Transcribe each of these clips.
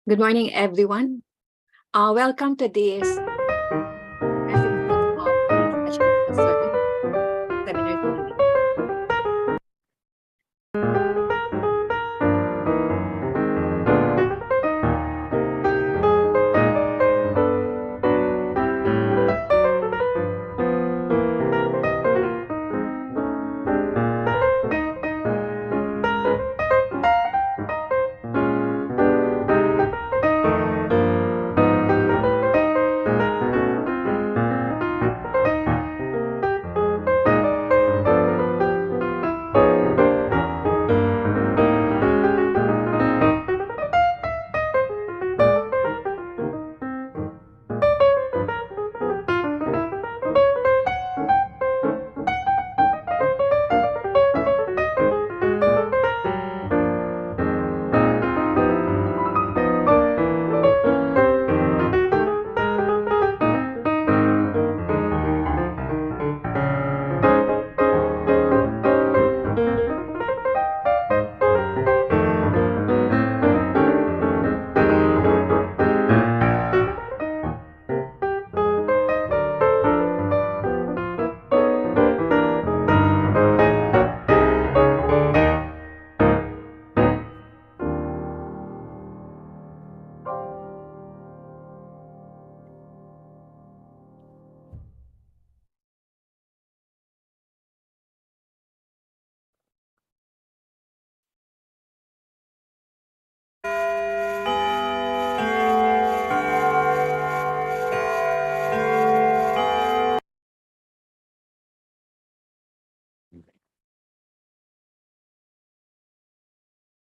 Good morning, everyone. Welcome to this episode of the Special Seminar Series.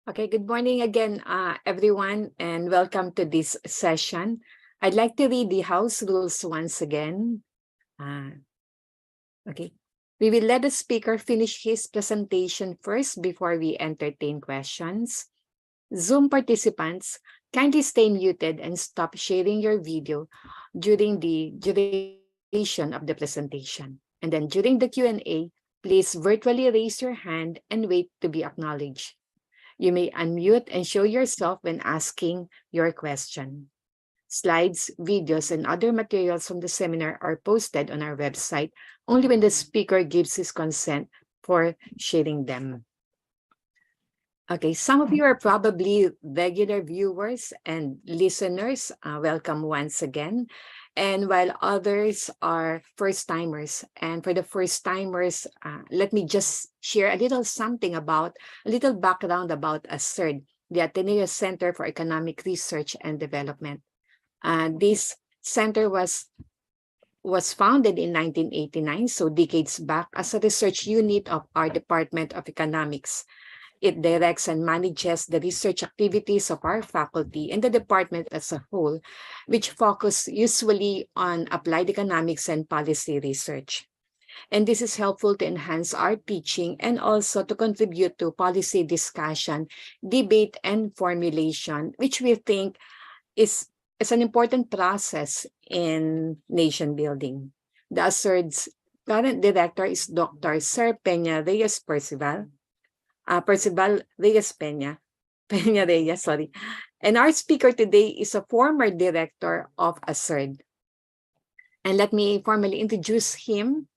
Okay, good morning again, everyone, and welcome to this session. I'd like to read the House rules once again. Okay. We will let the speaker finish his presentation first before we entertain questions. Zoom participants, kindly stay muted and stop sharing your video during the duration of the presentation. And then during the Q&A, please virtually raise your hand and wait to be acknowledged. You may unmute and show yourself when asking your question. Slides, videos, and other materials from the seminar are posted on our website only when the speaker gives his consent for sharing them. Okay, some of you are probably regular viewers and listeners. Welcome once again. And while others are first-timers. And for the first-timers, let me just share a little background about ASERD, the Ateneo Center for Economic Research and Development. This center was founded in 1989, so decades back, as a research unit of our Department of Economics. It directs and manages the research activities of our faculty and the department as a whole, which focus usually on applied economics and policy research. And this is helpful to enhance our teaching and also to contribute to policy discussion, debate, and formulation, which we think is an important process in nation building. The ASERD's current director is Dr. Sir Peña Reyes Percival. Percival Reyes Peña. Peña Reyes, sorry. And our speaker today is a former director of ASERD. And let me formally introduce him.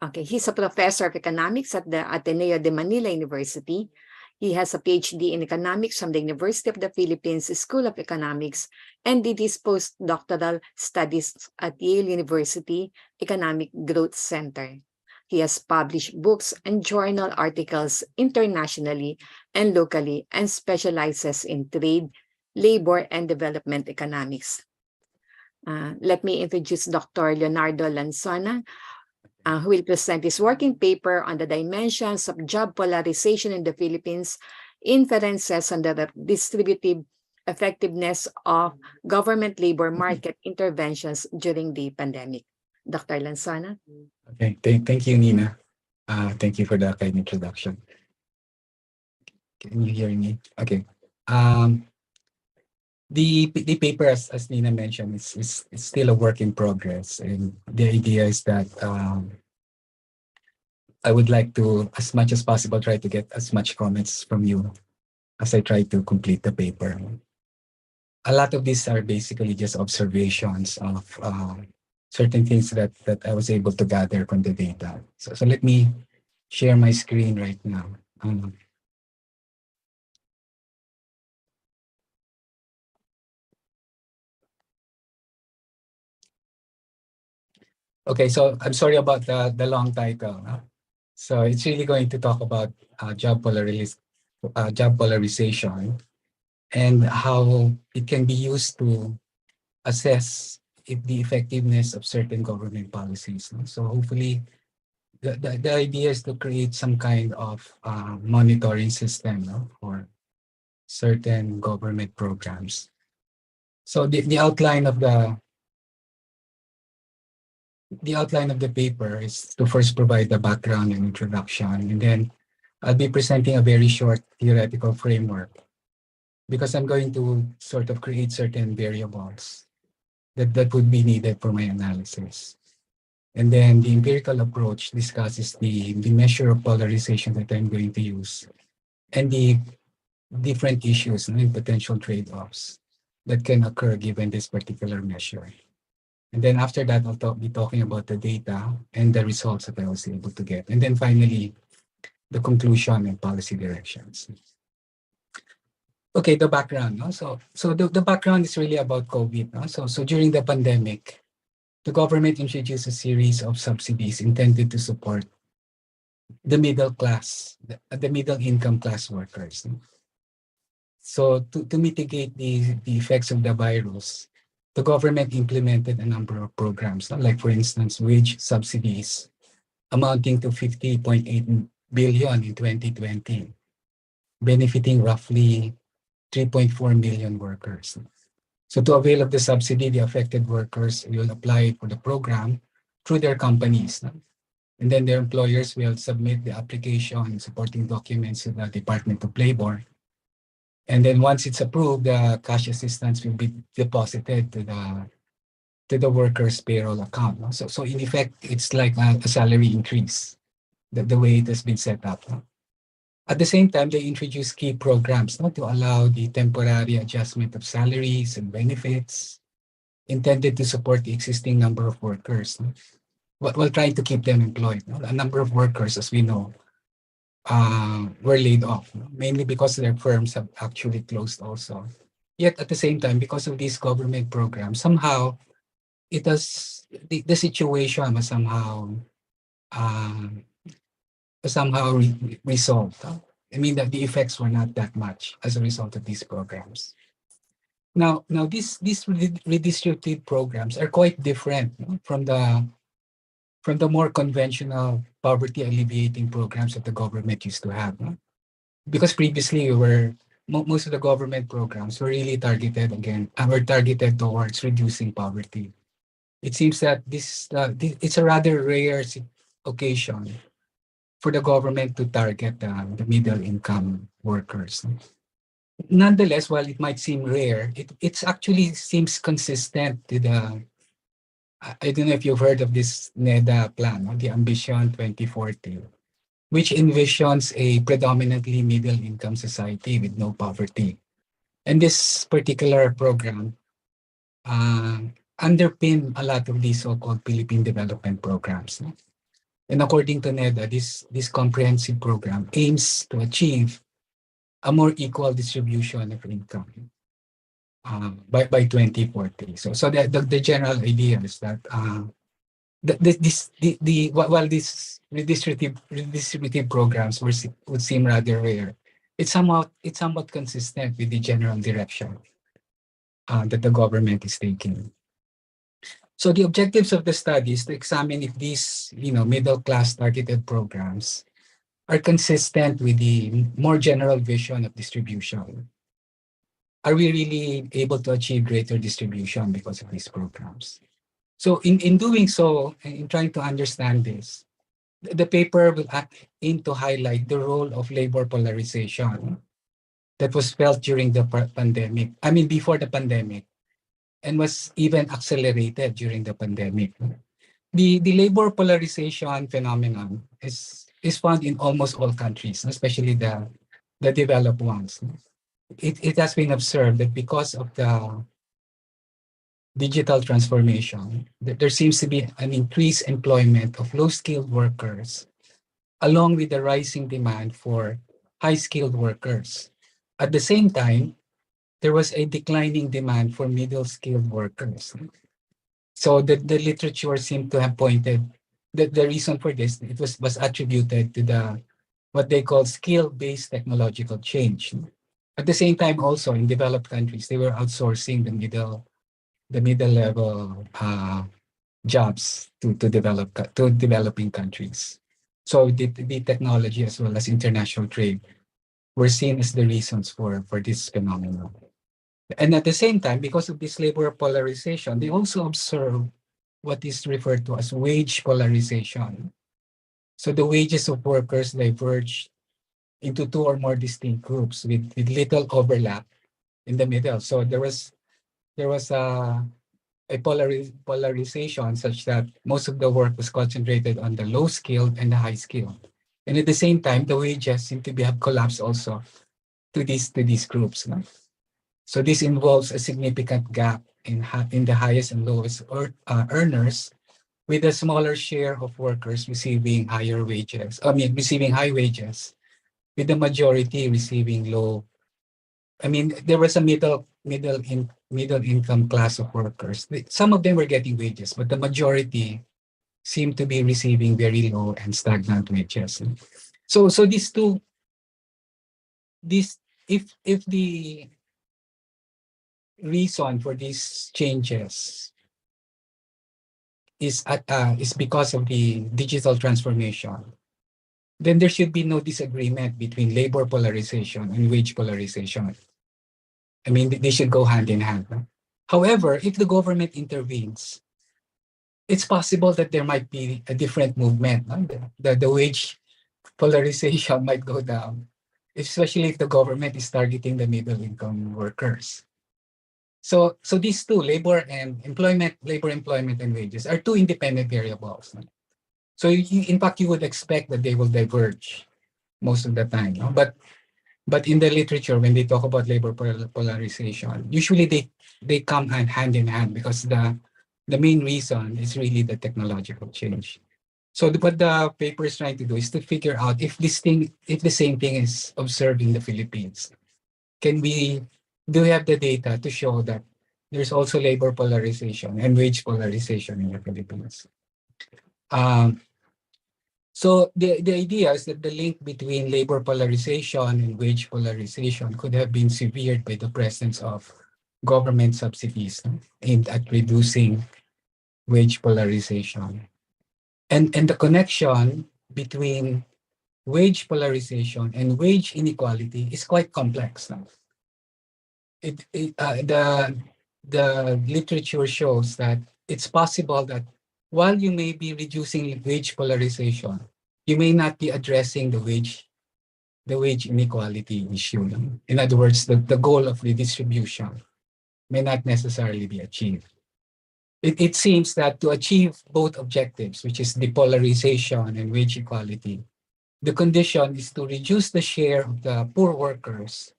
Okay, he's a professor of economics at the Ateneo de Manila University. He has a PhD in economics from the University of the Philippines School of Economics and did his postdoctoral studies at Yale University Economic Growth Center. He has published books and journal articles internationally and locally and specializes in trade, labor, and development economics. Let me introduce Dr. Leonardo Lanzano, who will present his working paper on the dimensions of job polarization in the Philippines, Inferences on the Redistributive Effectiveness of Government Labor Market Interventions during the Pandemic. Dr. Lanzano. Okay, thank you, Nina. Thank you for the kind introduction. Can you hear me? Okay. The paper, as Nina mentioned, is still a work in progress, and the idea is that I would like to, as much as possible, try to get as much comments from you as I try to complete the paper. A lot of these are basically just observations of certain things that I was able to gather from the data. So let me share my screen right now. Okay, so I'm sorry about the long title. So it's really going to talk about job polarization and how it can be used to assess if the effectiveness of certain government policies. No? So hopefully, the idea is to create some kind of monitoring system, no, for certain government programs. So the outline of the paper is to first provide the background and introduction, and then I'll be presenting a very short theoretical framework because I'm going to sort of create certain variables that would be needed for my analysis. And then the empirical approach discusses the measure of polarization that I'm going to use and the different issues and potential trade-offs that can occur given this particular measure. And then after that, be talking about the data and the results that I was able to get. And then finally, the conclusion and policy directions. Okay, the background. No? So the background is really about COVID. No? So during the pandemic, the government introduced a series of subsidies intended to support the middle class, the middle income class workers. No? So to mitigate the effects of the virus, the government implemented a number of programs, no? Like for instance, wage subsidies amounting to 50.8 billion in 2020, benefiting roughly 3.4 million workers. So to avail of the subsidy, the affected workers will apply for the program through their companies. No? And then their employers will submit the application and supporting documents to the Department of Labor. And then once it's approved, the cash assistance will be deposited to the worker's payroll account. No? So in effect, it's like a salary increase, the way it has been set up. No? At the same time, they introduce key programs, no, to allow the temporary adjustment of salaries and benefits intended to support the existing number of workers, no, while trying to keep them employed. No? A number of workers, as we know, were laid off, no? Mainly because their firms have actually closed also. Yet at the same time, because of these government programs, somehow the situation was uh, resolved. I mean that the effects were not that much as a result of these programs. Now these redistributive programs are quite different, no, from the more conventional poverty alleviating programs that the government used to have. No? Because previously most of the government programs were really targeted were targeted towards reducing poverty. It seems that it's a rather rare occasion for the government to target the middle income workers. Nonetheless, while it might seem rare, it's actually seems consistent to the, I don't know if you've heard of this NEDA plan, no? The Ambition 2040, which envisions a predominantly middle income society with no poverty. And this particular program uh, underpin a lot of these so-called Philippine development programs. No? And according to NEDA, this comprehensive program aims to achieve a more equal distribution of income by 2040. So the general idea is that while these redistributive programs would seem rather rare, it's somewhat consistent with the general direction that the government is taking. So the objectives of the study is to examine if these, middle class targeted programs are consistent with the more general vision of distribution. Are we really able to achieve greater distribution because of these programs? So in doing so, in trying to understand this, the paper will aim to highlight the role of labor polarization that was felt during the pandemic. I mean, before the pandemic, and was even accelerated during the pandemic. The labor polarization phenomenon is found in almost all countries, especially the developed ones. It has been observed that because of the digital transformation, that there seems to be an increased employment of low-skilled workers, along with the rising demand for high-skilled workers. At the same time, there was a declining demand for middle-skilled workers. So the literature seemed to have pointed that the reason for this, it was attributed to the what they call skill-based technological change. At the same time, also in developed countries, they were outsourcing the middle level jobs to developing countries. So the technology as well as international trade were seen as the reasons for this phenomenon. And at the same time, because of this labor polarization, they also observe what is referred to as wage polarization. So the wages of workers diverge into two or more distinct groups with little overlap in the middle. So there was a polarization such that most of the work was concentrated on the low skilled and the high skilled. And at the same time, the wages seem to have collapsed also to these groups. No? So this involves a significant gap in the highest and lowest earners, with a smaller share of workers receiving higher wages. I mean, receiving high wages, with the majority receiving low. I mean, there was a middle income class of workers. Some of them were getting wages, but the majority seemed to be receiving very low and stagnant wages. So these two, this if the reason for these changes is because of the digital transformation, then there should be no disagreement between labor polarization and wage polarization. I mean, they should go hand in hand. No? However, if the government intervenes, it's possible that there might be a different movement. No? The wage polarization might go down, especially if the government is targeting the middle income workers. So these two, labor employment and wages, are two independent variables. No? So in fact, you would expect that they will diverge most of the time. No? But in the literature, when they talk about labor polarization, usually they come hand in hand, because the main reason is really the technological change. So what the paper is trying to do is to figure out if the same thing is observed in the Philippines. Do we have the data to show that there's also labor polarization and wage polarization in the Philippines? Um, So the idea is that the link between labor polarization and wage polarization could have been severed by the presence of government subsidies, no, aimed at reducing wage polarization. And the connection between wage polarization and wage inequality is quite complex. No? The literature shows that it's possible that while you may be reducing wage polarization, you may not be addressing the wage inequality issue. In other words, the goal of redistribution may not necessarily be achieved. It seems that to achieve both objectives, which is depolarization and wage equality, the condition is to reduce the share of the poor workers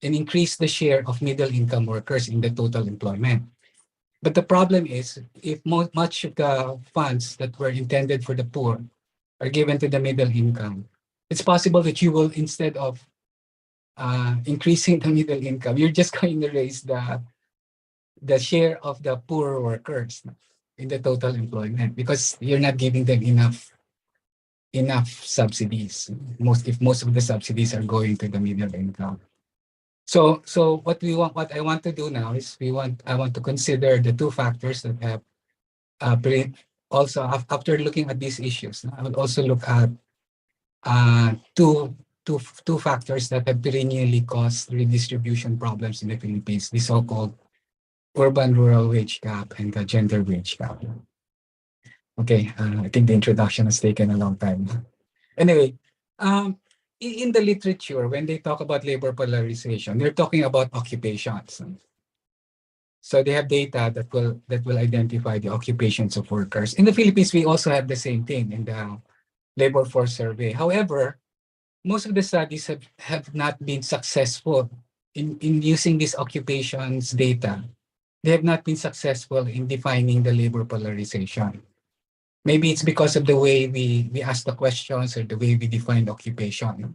and increase the share of middle income workers in the total employment. But the problem is, if much of the funds that were intended for the poor are given to the middle income, it's possible that you will, instead of increasing the middle income, you're just going to raise the share of the poor workers in the total employment, because you're not giving them enough subsidies. If most of the subsidies are going to the middle income. So what I want to do now is I want to consider the two factors that have also after looking at these issues. I will also look at two factors that have perennially caused redistribution problems in the Philippines: the so-called urban-rural wage gap and the gender wage gap. Okay, I think the introduction has taken a long time. Anyway, in the literature, when they talk about labor polarization, they're talking about occupations. So they have data that will identify the occupations of workers. In the Philippines, we also have the same thing in the labor force survey. However, most of the studies have not been successful in using these occupations data. They have not been successful in defining the labor polarization. Maybe it's because of the way we ask the questions or the way we define occupation.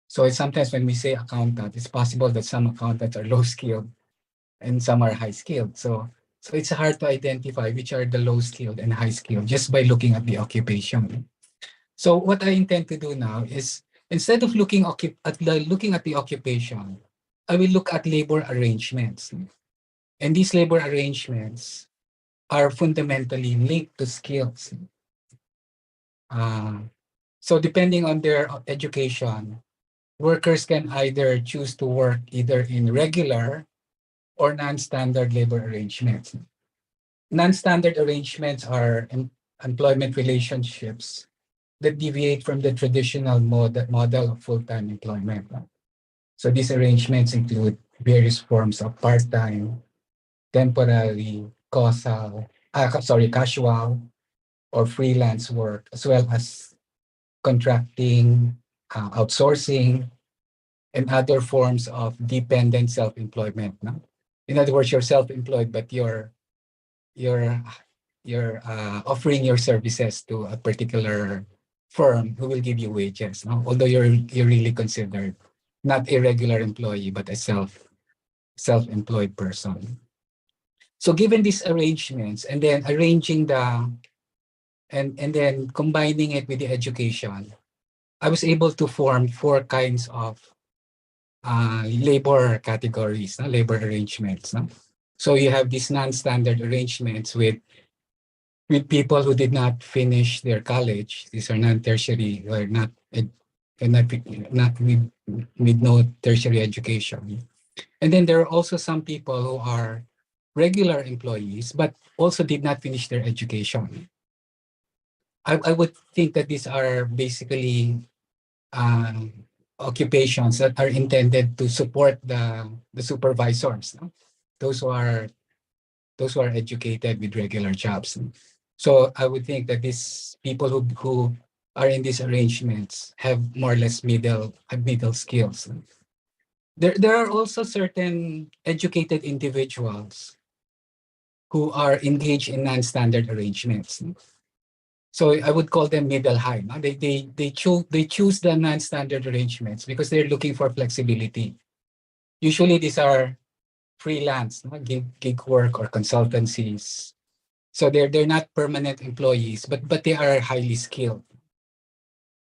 So it's sometimes when we say accountant, it's possible that some accountants are low skilled and some are high skilled. So it's hard to identify which are the low skilled and high skilled just by looking at the occupation. So what I intend to do now is instead of looking at the occupation, I will look at labor arrangements. And these labor arrangements are fundamentally linked to skills. Uh, so depending on their education, workers can either choose to work either in regular or non-standard labor arrangements. Non-standard arrangements are employment relationships that deviate from the traditional model of full-time employment. So these arrangements include various forms of part-time, temporary, casual, or freelance work, as well as contracting, outsourcing, and other forms of dependent self-employment. No? In other words, you're self-employed, but you're you're offering your services to a particular firm who will give you wages. No? Although you're really considered not a regular employee, but a self-employed person. So given these arrangements and then arranging and then combining it with the education, I was able to form four kinds of labor categories, no? Labor arrangements. No? So you have these non-standard arrangements with people who did not finish their college. These are non-tertiary or not with no tertiary education. And then there are also some people who are regular employees, but also did not finish their education. I would think that these are basically um, occupations that are intended to support the supervisors, no? those who are those who are educated with regular jobs. So I would think that these people who are in these arrangements have more or less middle skills. There are also certain educated individuals who are engaged in non-standard arrangements. So I would call them middle high. No? They choose the non-standard arrangements because they're looking for flexibility. Usually these are freelance, no? gig work or consultancies. So they're not permanent employees, but they are highly skilled.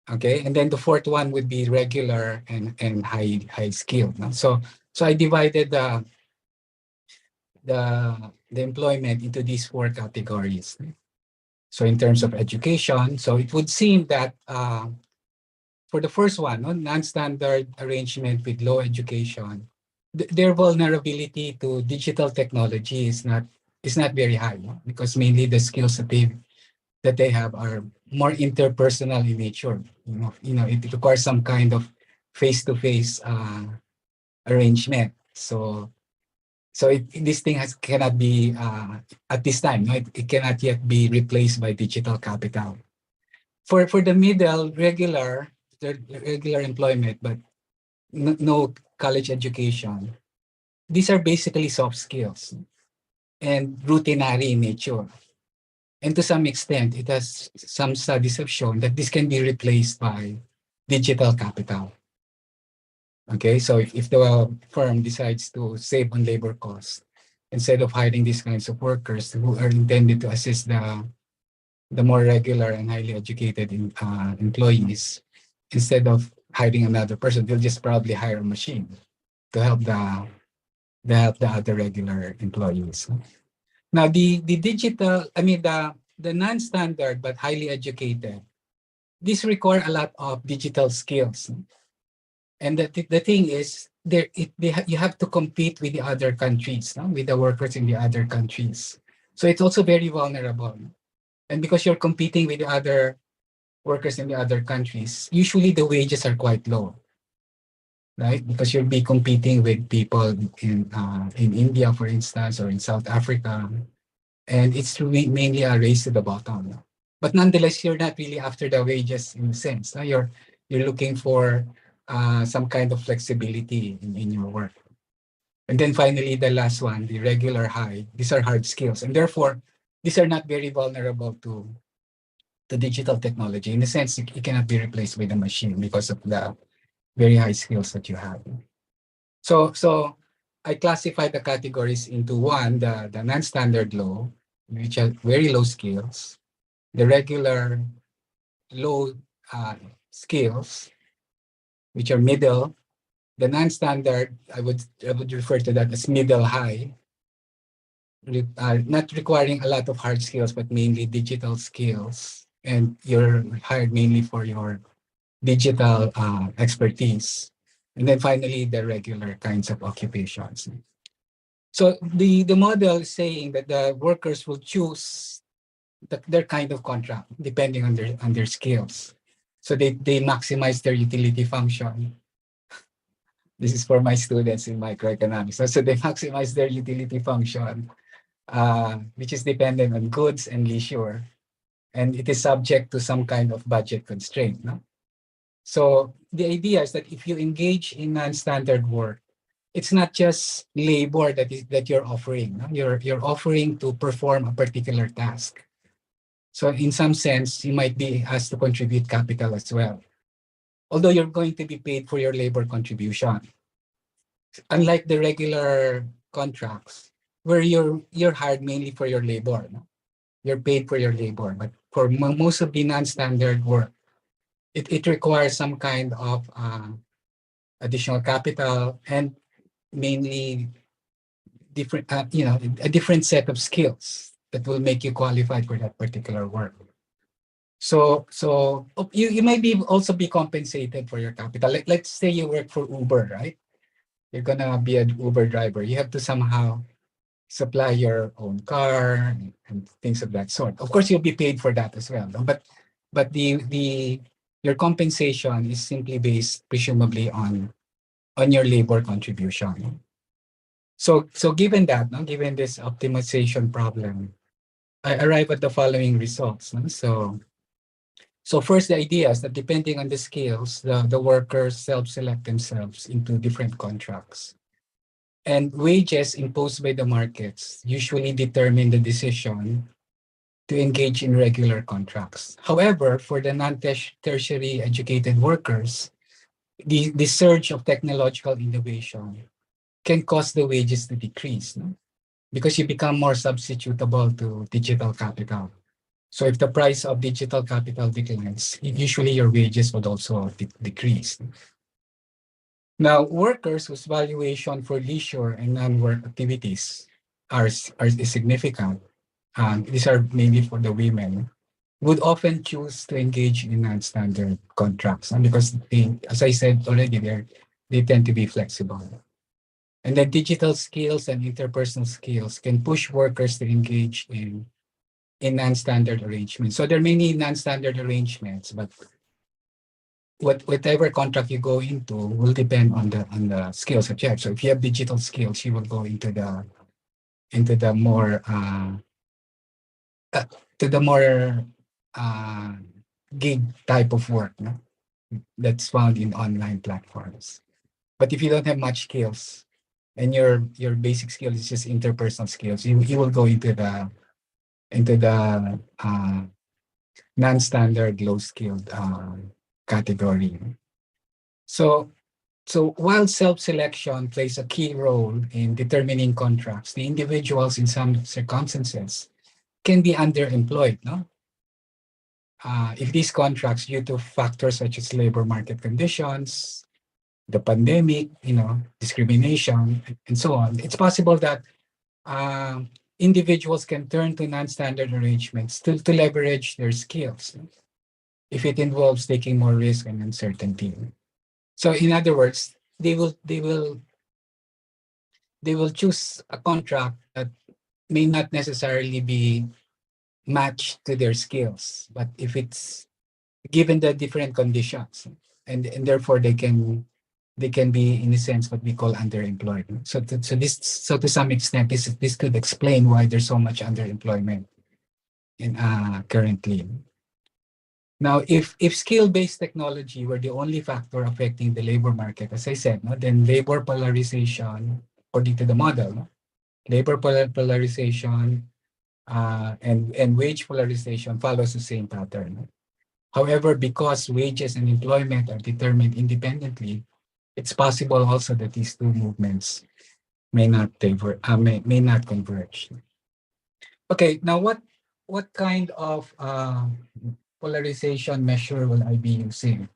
Okay, and then the fourth one would be regular and high skilled. No? So I divided the employment into these four categories. So in terms of education, so it would seem that for the first one, no, non-standard arrangement with low education, their vulnerability to digital technology is not very high, no? Because mainly the skills that they have are more interpersonal in nature. It requires some kind of face-to-face arrangement. So this thing cannot be at this time. No, it cannot yet be replaced by digital capital. For the the regular employment, but no college education. These are basically soft skills and routinary in nature. And to some extent, some studies have shown that this can be replaced by digital capital. Okay, so if the firm decides to save on labor costs, instead of hiring these kinds of workers who are intended to assist the more regular and highly educated employees, instead of hiring another person, they'll just probably hire a machine to help the other regular employees. Now the digital, I mean the non-standard but highly educated, these require a lot of digital skills. And the thing is, you have to compete with the other countries, no? With the workers in the other countries. So it's also very vulnerable. And because you're competing with the other workers in the other countries, usually the wages are quite low, right? Because you'll be competing with people in India, for instance, or in South Africa, and it's really mainly a race to the bottom. No? But nonetheless, you're not really after the wages in a sense. No? You're looking for some kind of flexibility in your work. And then finally, the last one, the regular high, these are hard skills. And therefore, these are not very vulnerable to digital technology. In a sense, it cannot be replaced with a machine because of the very high skills that you have. So I classify the categories into one, the non-standard low, which are very low skills, the regular low skills, which are middle, the non-standard, I would refer to that as middle high, not requiring a lot of hard skills, but mainly digital skills. And you're hired mainly for your digital expertise. And then finally, the regular kinds of occupations. So the model is saying that the workers will choose their kind of contract depending on their skills. So they maximize their utility function. This is for my students in microeconomics. So they maximize their utility function, which is dependent on goods and leisure, and it is subject to some kind of budget constraint. No? So the idea is that if you engage in non-standard work, it's not just labor that you're offering. No? You're offering to perform a particular task. So in some sense, you might be asked to contribute capital as well. Although you're going to be paid for your labor contribution. Unlike the regular contracts, where you're hired mainly for your labor. No? You're paid for your labor. But for most of the non-standard work, it requires some kind of additional capital and mainly different, a different set of skills that will make you qualified for that particular work. So you may be also be compensated for your capital. Let's say you work for Uber, right? You're gonna be an Uber driver. You have to somehow supply your own car and things of that sort. Of course, you'll be paid for that as well. No? But the your compensation is simply based presumably on your labor contribution. So given that, no, given this optimization problem, I arrive at the following results. No? So first, the idea is that depending on the skills, the workers self-select themselves into different contracts. And wages imposed by the markets usually determine the decision to engage in regular contracts. However, for the non-tertiary educated workers, the surge of technological innovation can cause the wages to decrease, no? Because you become more substitutable to digital capital. So if the price of digital capital declines, usually your wages would also decrease. Now, workers whose valuation for leisure and non-work activities are significant, these are mainly for the women, would often choose to engage in non-standard contracts because they, as I said already, they tend to be flexible. And then digital skills and interpersonal skills can push workers to engage in non-standard arrangements. So there are many non-standard arrangements, but whatever contract you go into will depend on the skills that you have. So if you have digital skills, you will go into the more uh, to the more uh, gig type of work, no? That's found in online platforms. But if you don't have much skills and your basic skill is just interpersonal skills, you will go into the non-standard low skilled category. So so while self-selection plays a key role in determining contracts, the individuals in some circumstances can be underemployed, no? If these contracts, due to factors such as labor market conditions, the pandemic, discrimination, and so on, it's possible that uh, individuals can turn to non-standard arrangements to leverage their skills if it involves taking more risk and uncertainty. So, in other words, they will choose a contract that may not necessarily be matched to their skills, but if it's given the different conditions, and therefore they can be in a sense what we call underemployed. So to some extent this could explain why there's so much underemployment in currently. Now, if skill-based technology were the only factor affecting the labor market, as I said, no, then labor polarization, according to the model, no, labor polarization and wage polarization follows the same pattern. No? However, because wages and employment are determined independently, it's possible also that these two movements may not converge. Okay, now what kind of polarization measure will I be using?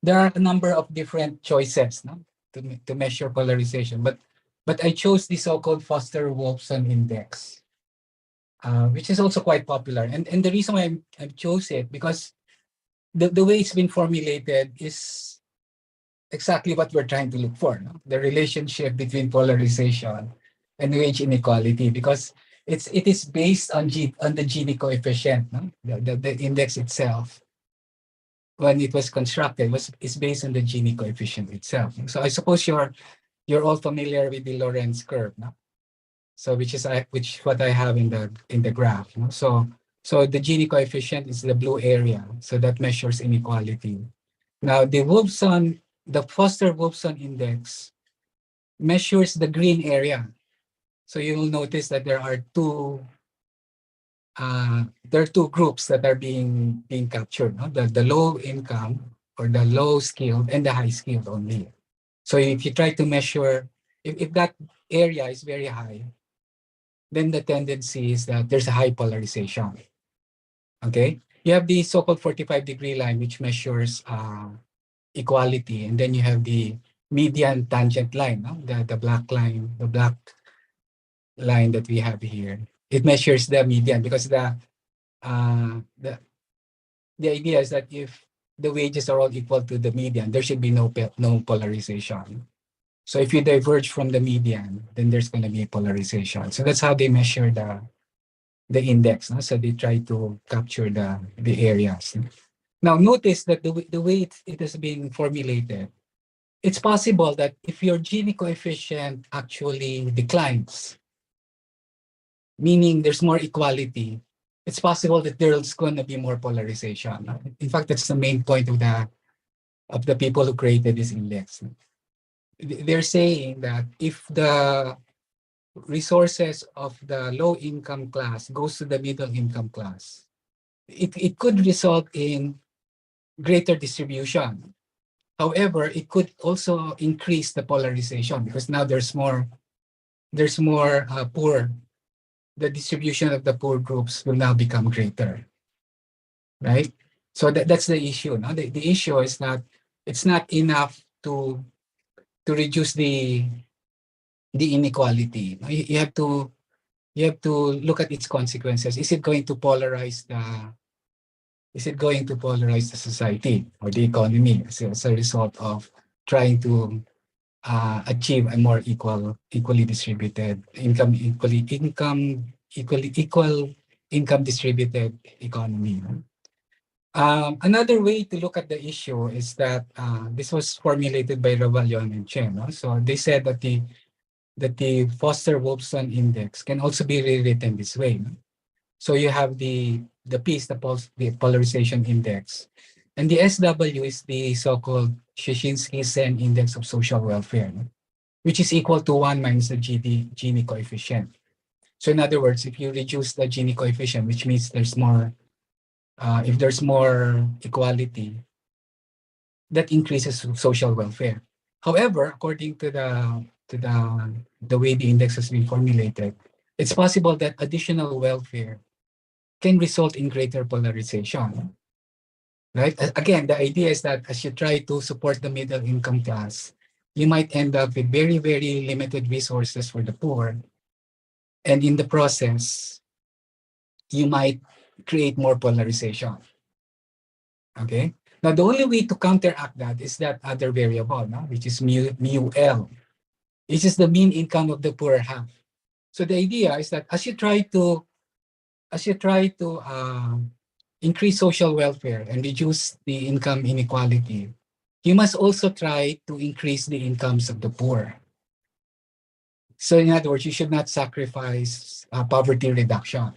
There are a number of different choices, no, to measure polarization, but I chose the so-called Foster-Wolfson index, which is also quite popular. And the reason why I chose it because the way it's been formulated is exactly what we're trying to look for, no? The relationship between polarization and wage inequality, because it is based on on the Gini coefficient, no? The index itself, when it was constructed, is based on the Gini coefficient itself. So I suppose you're all familiar with the Lorentz curve, no? So which what I have in the graph, no? So the Gini coefficient is the blue area, so that measures inequality. Now the Foster-Wolfson index measures the green area. So you will notice that there are two groups that are being captured, no? The low income or the low skilled and the high skilled only. So if you try to measure, if that area is very high, then the tendency is that there's a high polarization. Okay, you have the so-called 45-degree line, which measures equality, and then you have the median tangent line, no? The black line, the black line that we have here. It measures the median because uh, the the idea is that if the wages are all equal to the median, there should be no polarization. So if you diverge from the median, then there's going to be polarization. So that's how they measure the index. No? So they try to capture the areas. Now notice that the way it is being formulated, it's possible that if your Gini coefficient actually declines, meaning there's more equality, it's possible that there's going to be more polarization. In fact, that's the main point of the people who created this index. They're saying that if the resources of the low income class goes to the middle income class, it could result in greater distribution. However, it could also increase the polarization because now there's more poor. The distribution of the poor groups will now become greater, right? So that's the issue. No? The issue is that it's not enough to reduce the inequality. No? You have to look at its consequences. Is it going to polarize the society or the economy as a result of trying to achieve a more equally distributed equal income distributed economy? Another way to look at the issue is that this was formulated by Ravalion and Chen. No? So they said that the Foster-Wolfson index can also be rewritten this way. No? So you have the piece, the polarization index, and the SW is the so-called Sheshinsky-Sen index of social welfare, no? Which is equal to 1 minus the Gini coefficient. So in other words, if you reduce the Gini coefficient, which means if there's more equality, that increases social welfare. However, according to the way the index has been formulated, it's possible that additional welfare can result in greater polarization. Right? Again, the idea is that as you try to support the middle income class, you might end up with very, very limited resources for the poor. And in the process, you might create more polarization. Okay. Now, the only way to counteract that is that other variable, no? Which is mu L, which is the mean income of the poorer half. So the idea is that as you try to increase social welfare and reduce the income inequality, you must also try to increase the incomes of the poor. So in other words, you should not sacrifice poverty reduction.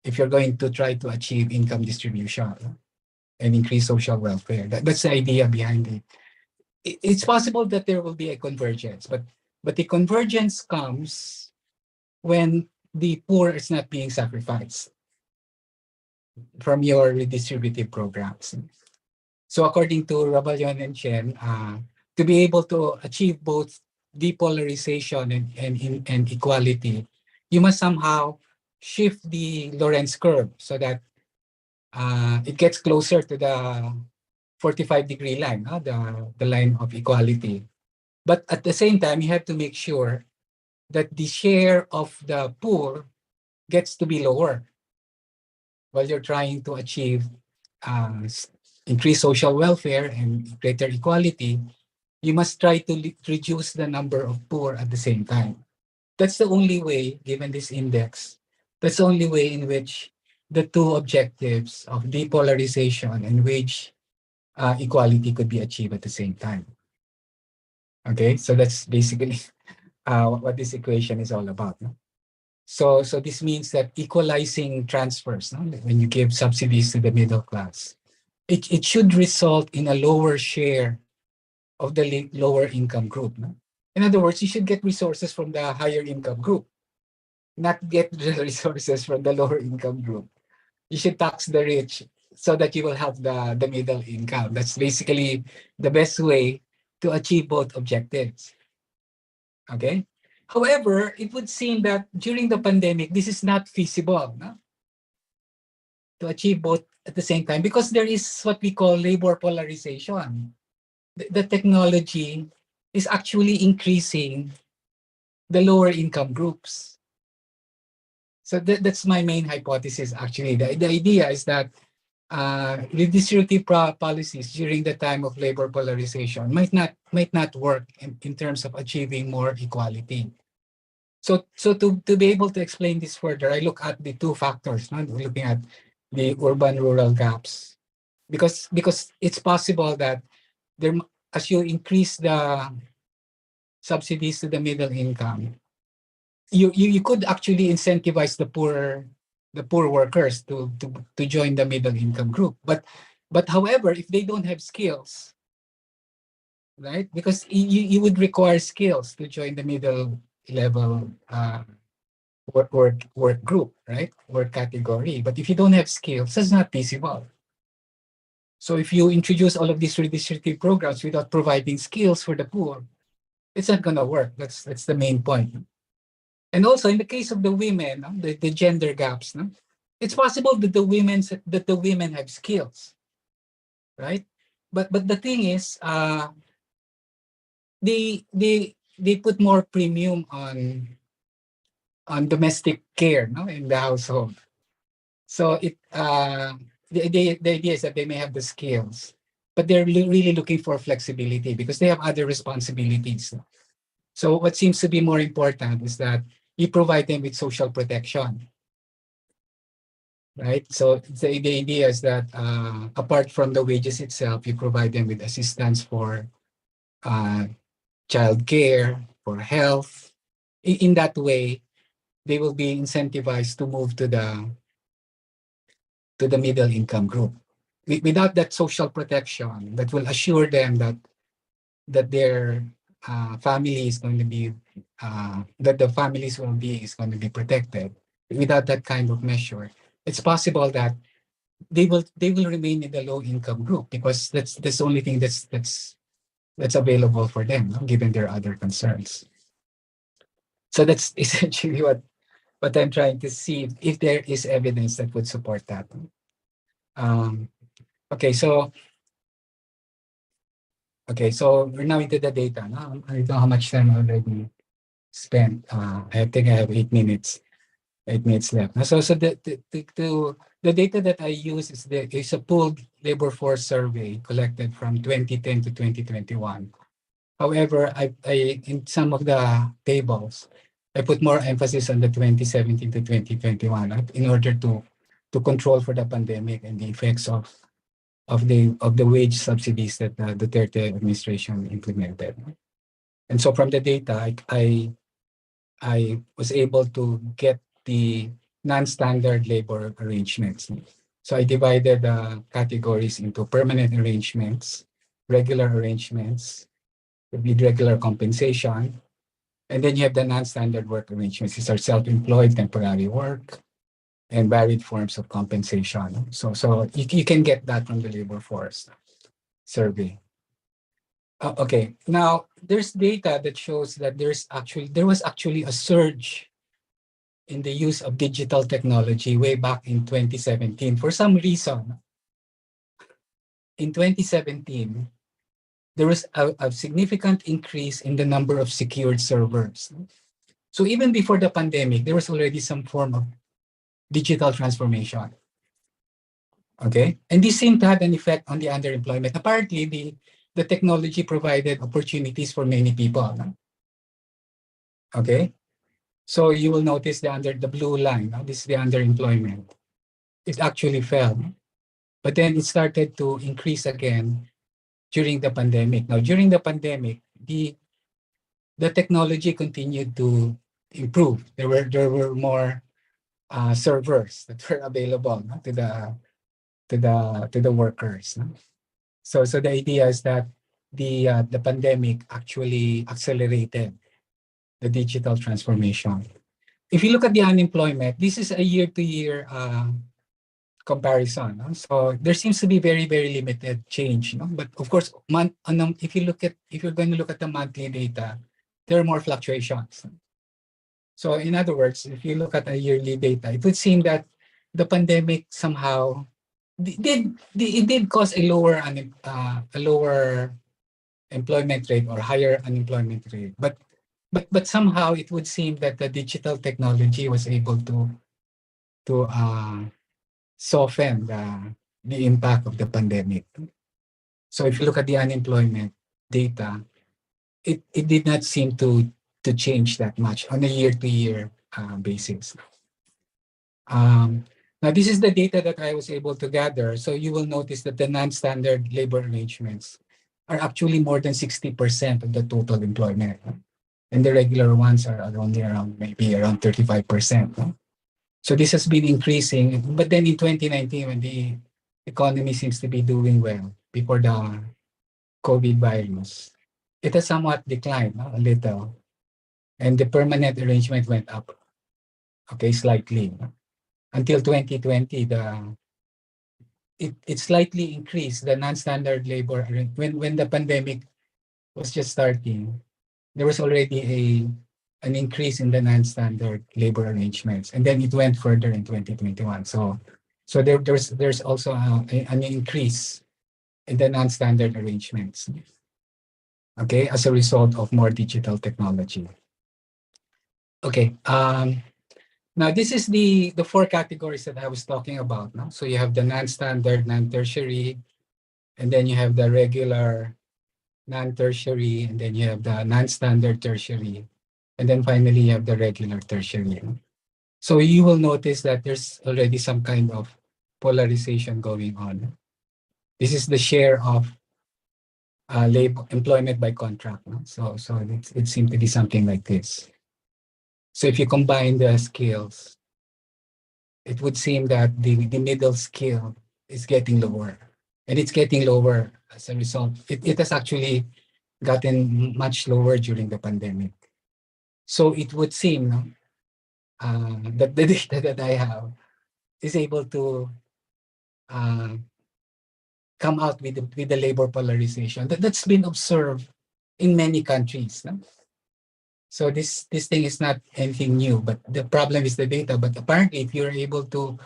if you're going to try to achieve income distribution and increase social welfare. That's the idea behind it. It's possible that there will be a convergence, but the convergence comes when the poor is not being sacrificed from your redistributive programs. So according to Raballon and Chen, to be able to achieve both depolarization and equality, you must somehow shift the Lorentz curve so that it gets closer to the 45-degree line, the line of equality. But at the same time, you have to make sure that the share of the poor gets to be lower while you're trying to achieve increased social welfare and greater equality. You must try to reduce the number of poor at the same time. That's the only way, given this index, that's the only way in which the two objectives of depolarization and wage equality could be achieved at the same time. Okay, so that's basically what this equation is all about. No? So this means that equalizing transfers, no? When you give subsidies to the middle class, it should result in a lower share of the lower income group. No? In other words, you should get resources from the higher income group, not get the resources from the lower income group. You should tax the rich so that you will help the middle income. That's basically the best way to achieve both objectives. Okay. However, it would seem that during the pandemic, this is not feasible, no? To achieve both at the same time because there is what we call labor polarization. The technology is actually increasing the lower income groups. So that's my main hypothesis, actually. The idea is that redistributive policies during the time of labor polarization might not work in terms of achieving more equality. So to be able to explain this further, I look at the two factors, no? Looking at the urban-rural gaps, because it's possible that there, as you increase the subsidies to the middle income, you could actually incentivize the poor workers to join the middle income group. But however, if they don't have skills, right? Because you would require skills to join the middle level work group, right? Work category. But if you don't have skills, that's not feasible. So if you introduce all of these redistributive programs without providing skills for the poor, it's not going to work. That's the main point. And also in the case of the women, no, the gender gaps, no, it's possible that the women have skills, right? But the thing is, they put more premium on domestic care, no, in the household. So the idea is that they may have the skills, but they're really looking for flexibility because they have other responsibilities. So what seems to be more important is that you provide them with social protection, right? So the idea is that apart from the wages itself, you provide them with assistance for uh, child care, for health. In that way, they will be incentivized to move to the middle income group. Without that social protection that will assure them that their family is going to be that the family's well-being is going to be protected. Without that kind of measure, it's possible that they will remain in the low income group because that's the only thing that's available for them, no, given their other concerns. So that's essentially what I'm trying to see if there is evidence that would support that. Um, okay, so we're now into the data. No? I don't know how much time I already spent. I think I have 8 minutes. 8 minutes left. So the data that I use is a pooled labor force survey collected from 2010 to 2021. However, I in some of the tables, I put more emphasis on the 2017 to 2021 in order to control for the pandemic and the effects of the wage subsidies that the Duterte administration implemented. And so from the data, I was able to get the non-standard labor arrangements. So I divided the categories into permanent arrangements, regular arrangements, with regular compensation, and then you have the non-standard work arrangements. These are self-employed temporary work and varied forms of compensation. So you can get that from the labor force survey. Okay, now there's data that shows that there was actually a surge in the use of digital technology way back in 2017. For some reason, in 2017, there was a significant increase in the number of secured servers. So even before the pandemic, there was already some form of digital transformation. Okay, and this seemed to have an effect on the underemployment. Apparently, the technology provided opportunities for many people. Okay, so you will notice the blue line. This is the underemployment. It actually fell, but then it started to increase again during the pandemic. Now, during the pandemic, the technology continued to improve. There were more servers that were available to the workers. So the idea is that the pandemic actually accelerated the digital transformation. If you look at the unemployment, this is a year-to-year comparison. So there seems to be very, very limited change. But of course, if you're going to look at the monthly data, there are more fluctuations. So in other words, if you look at a yearly data, it would seem that the pandemic somehow it did cause a lower employment rate or higher unemployment rate. But somehow it would seem that the digital technology was able to soften the impact of the pandemic. So if you look at the unemployment data, it did not seem to change that much on a year-to-year basis. Now, this is the data that I was able to gather. So you will notice that the non-standard labor arrangements are actually more than 60% of the total employment. And the regular ones are only maybe around 35%. So this has been increasing. But then in 2019, when the economy seems to be doing well before the COVID virus, it has somewhat declined a little. And the permanent arrangement went up, okay, slightly. Until 2020, it slightly increased the non-standard labor. When the pandemic was just starting, there was already an increase in the non-standard labor arrangements, and then it went further in 2021. So there's also an increase in the non-standard arrangements, okay, as a result of more digital technology. Okay, now this is the four categories that I was talking about. No? So you have the non-standard, non-tertiary, and then you have the regular non-tertiary, and then you have the non-standard tertiary, and then finally you have the regular tertiary. So you will notice that there's already some kind of polarization going on. This is the share of labor employment by contract. No? So it seems to be something like this. So if you combine the scales, it would seem that the middle scale is getting lower. And it's getting lower as a result. It has actually gotten much lower during the pandemic. So it would seem that the data that I have is able to come out with the labor polarization that's been observed in many countries. No? So this thing is not anything new, but the problem is the data. But apparently, if you're able to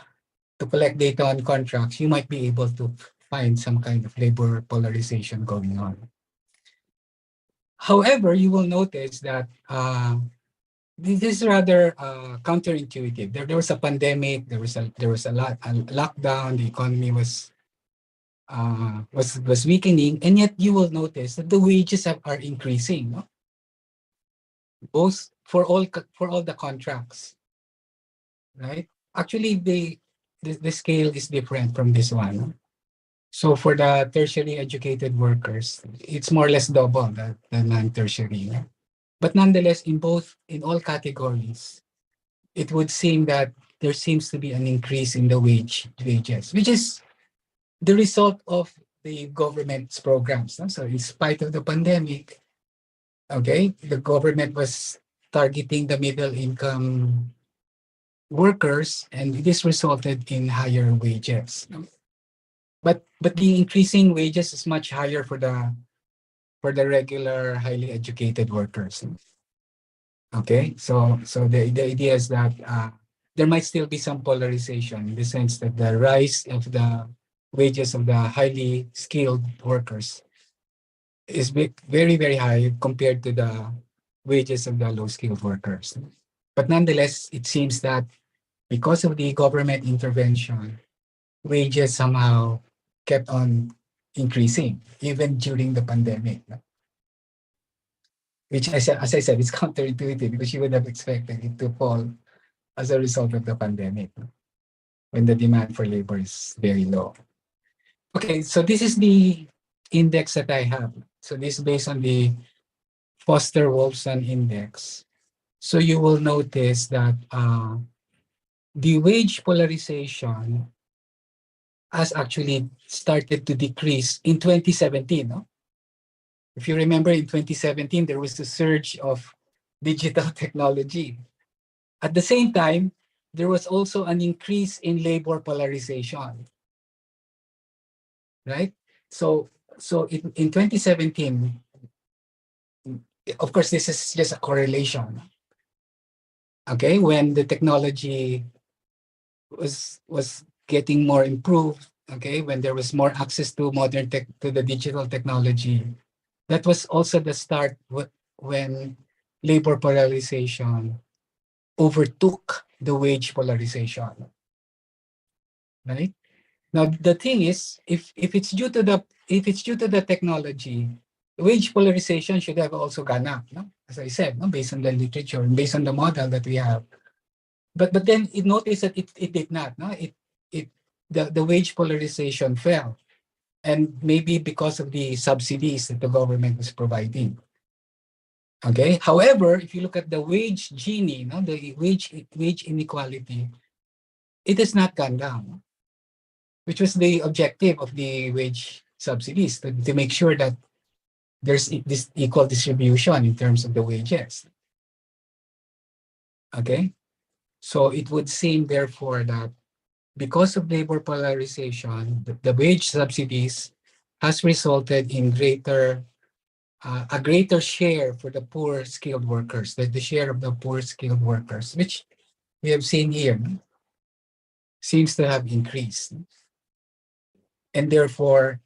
collect data on contracts, you might be able to find some kind of labor polarization going on. However, you will notice that this is rather counterintuitive. There was a pandemic. There was a lockdown. The economy was weakening, and yet you will notice that the wages are increasing. No? Both for all the contracts, right? Actually, the scale is different from this one. No? So for the tertiary educated workers, it's more or less double the non-tertiary. But nonetheless, in all categories, it would seem that there seems to be an increase in the wages, which is the result of the government's programs. No? So in spite of the pandemic, okay, the government was targeting the middle income workers, and this resulted in higher wages. No? But the increasing wages is much higher for the regular highly educated workers. Okay, so the idea is that there might still be some polarization in the sense that the rise of the wages of the highly skilled workers is very, very high compared to the wages of the low skilled workers. But nonetheless, it seems that because of the government intervention, wages somehow kept on increasing even during the pandemic, which as I said, is counterintuitive because you would have expected it to fall as a result of the pandemic when the demand for labor is very low. Okay, so this is the index that I have. So this is based on the Foster-Wolfson index. So you will notice that the wage polarization has actually started to decrease in 2017. No? If you remember, in 2017, there was a surge of digital technology. At the same time, there was also an increase in labor polarization, right? So in 2017, of course, this is just a correlation. Okay, when the technology was getting more improved, okay, when there was more access to modern tech, to the digital technology, that was also the start when labor polarization overtook the wage polarization, right? Now the thing is, if it's due to the technology, wage polarization should have also gone up, no? As I said, no, based on the literature and based on the model that we have. But then it noticed that it did not, no? It the wage polarization fell, and maybe because of the subsidies that the government was providing. Okay. However, if you look at the wage Gini, no, the wage inequality, it has not gone down, which was the objective of the wage subsidies to make sure that there's this equal distribution in terms of the wages. Okay. So it would seem, therefore, that because of labor polarization, the wage subsidies has resulted in a greater share for the poor skilled workers, the share of the poor skilled workers, which we have seen here, seems to have increased. And therefore,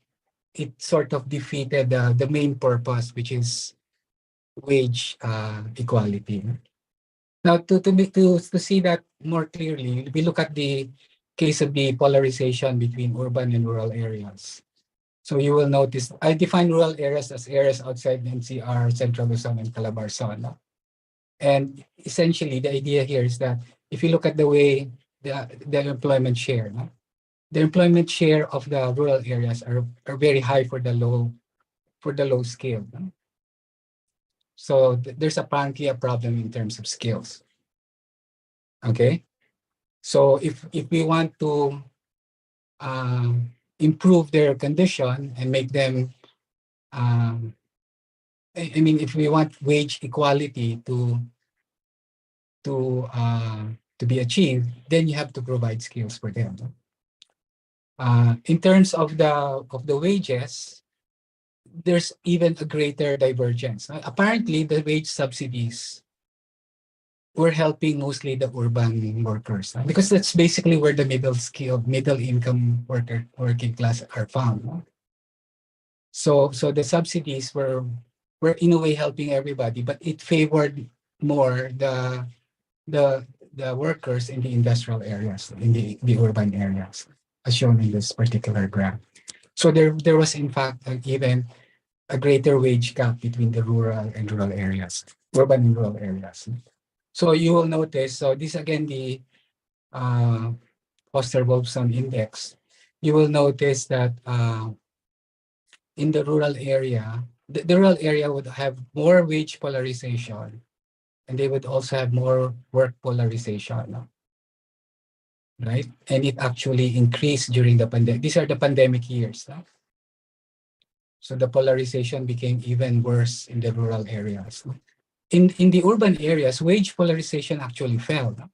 it sort of defeated the main purpose, which is wage equality. Now, to see that more clearly, we look at the case of the polarization between urban and rural areas. So you will notice, I define rural areas as areas outside NCR, Central Luzon, and Calabarzon. And essentially, the idea here is that if you look at the way the employment share, no? The employment share of the rural areas are very high for the low scale. No? So there's apparently a problem in terms of skills. Okay, so if we want to improve their condition and make them, I mean, if we want wage equality to be achieved, then you have to provide skills for them. In terms of the wages, there's even a greater divergence. Apparently, the wage subsidies were helping mostly the urban workers, because that's basically where the middle income working class are found. So the subsidies were in a way helping everybody, but it favored more the workers in the industrial areas, in the urban areas, as shown in this particular graph. So there was in fact even a greater wage gap between the rural areas, urban and rural areas. So you will notice, so this again the Foster-Wolfson index. You will notice that in the rural area, the rural area would have more wage polarization, and they would also have more work polarization. right? And it actually increased during the pandemic. These are the pandemic years. No? So the polarization became even worse in the rural areas. No? In the urban areas, wage polarization actually fell, no?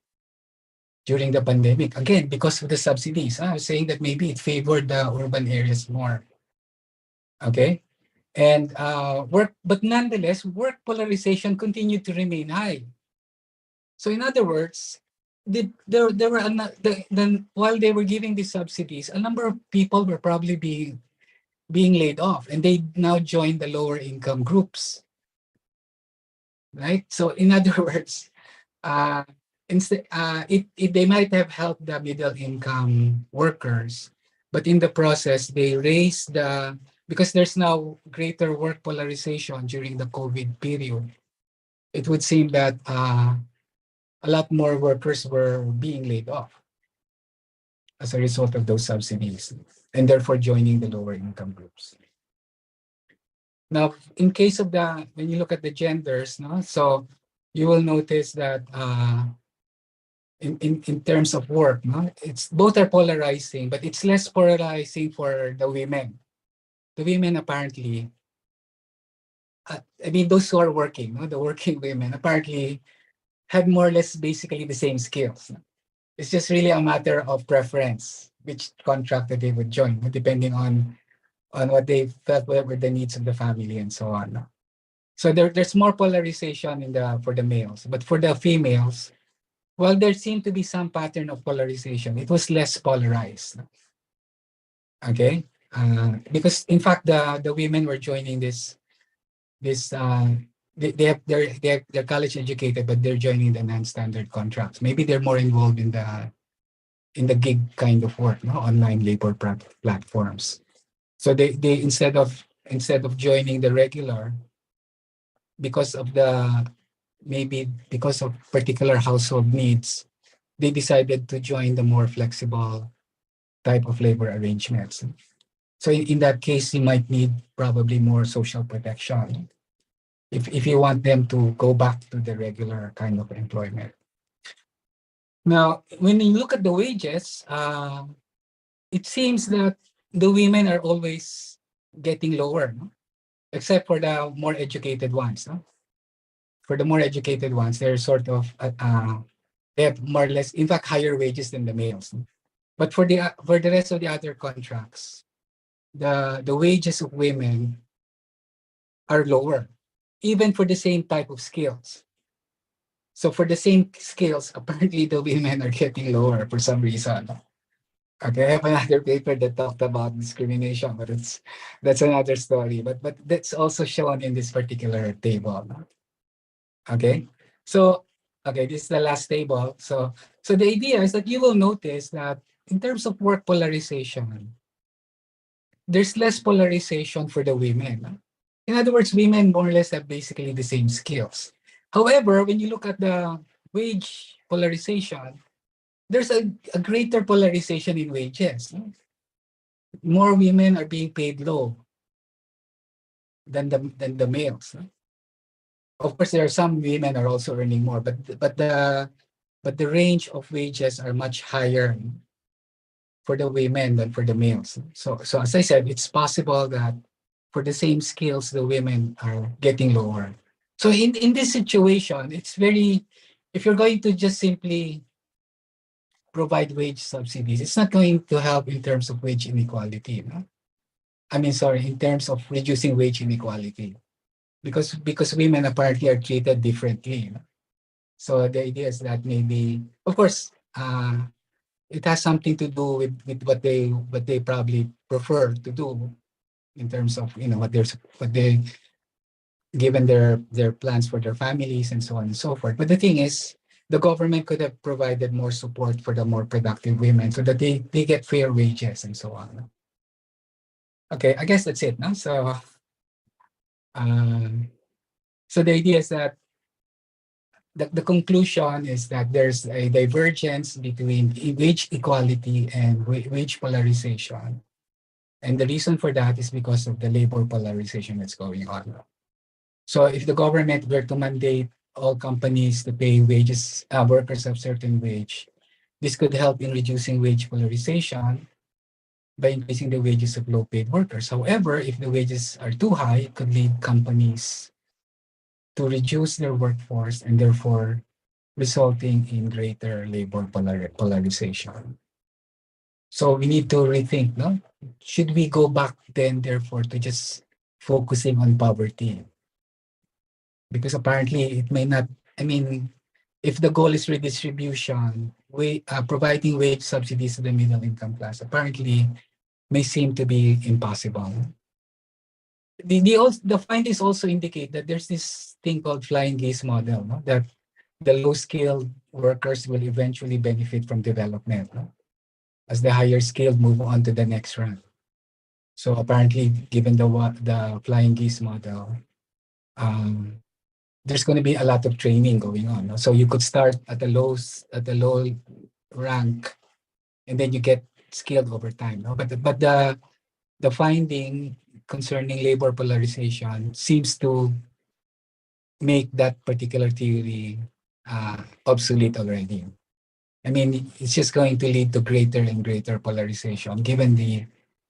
During the pandemic. Again, because of the subsidies. I was saying that maybe it favored the urban areas more. Okay. And but nonetheless, work polarization continued to remain high. So in other words, there were while they were giving these subsidies, a number of people were probably being laid off, and they now joined the lower income groups, right? So in other words, uh, they might have helped the middle income workers, but in the process they raised because there's now greater work polarization during the COVID period. It would seem that a lot more workers were being laid off as a result of those subsidies, and therefore joining the lower income groups. Now, in case of when you look at the genders, no, so you will notice that in terms of work, no, it's both are polarizing, but it's less polarizing for the women. The women apparently, I mean, those who are working, no, the working women apparently have more or less basically the same skills. No? It's just really a matter of preference, which contract that they would join, depending on what they felt were the needs of the family and so on. No? So there's more polarization for the males, but for the females, while there seemed to be some pattern of polarization, it was less polarized. Okay, because in fact the women were joining this they're college educated, but they're joining the non-standard contracts. Maybe they're more involved in the gig kind of work, no? Online labor platforms. So they instead of joining the regular because of maybe because of particular household needs, they decided to join the more flexible type of labor arrangements. So in that case, you might need probably more social protection if you want them to go back to the regular kind of employment. Now, when you look at the wages, it seems that the women are always getting lower, no? Except for the more educated ones. No? For the more educated ones, they're sort of they have more or less, in fact, higher wages than the males. No? But for the rest of the other contracts, the wages of women are lower, even for the same type of skills. So for the same skills, apparently the women are getting lower for some reason. Okay, I have another paper that talked about discrimination, but that's another story. But that's also shown in this particular table. Okay, so okay, this is the last table. So the idea is that you will notice that in terms of work polarization, there's less polarization for the women. In other words, women more or less have basically the same skills. However, when you look at the wage polarization, there's a greater polarization in wages. More women are being paid low than the males. Of course, there are some women are also earning more, but the range of wages are much higher for the women than for the males. So as I said, it's possible that for the same skills, the women are getting lower. So in this situation, it's very, if you're going to just simply provide wage subsidies, it's not going to help in terms of wage inequality. No? I mean, sorry, in terms of reducing wage inequality, because women apparently are treated differently. No? So the idea is that maybe, of course, it has something to do with what they probably prefer to do in terms of what they given their plans for their families and so on and so forth. But the thing is, the government could have provided more support for the more productive women so that they get fair wages and so on. Okay, I guess that's it. No? Um, so the idea is that the conclusion is that there's a divergence between wage equality and wage polarization. And the reason for that is because of the labor polarization that's going on. So if the government were to mandate all companies to pay wages, workers of certain wage, This could help in reducing wage polarization by increasing the wages of low-paid workers. However, if the wages are too high, it could lead companies to reduce their workforce and therefore resulting in greater labor polarization. So we need to rethink, no? Should we go back then, therefore, to just focusing on poverty? Because apparently it may not, I mean, if the goal is redistribution, providing wage subsidies to the middle income class, apparently may seem to be impossible. The findings also indicate that there's this thing called flying geese model, no? That the low-skilled workers will eventually benefit from development, no? As the higher skilled move on to the next run. So apparently, given the flying geese model, there's going to be a lot of training going on. No? So you could start at the low rank, and then you get skilled over time. No? But the finding concerning labor polarization seems to make that particular theory obsolete already. I mean, it's just going to lead to greater and greater polarization given the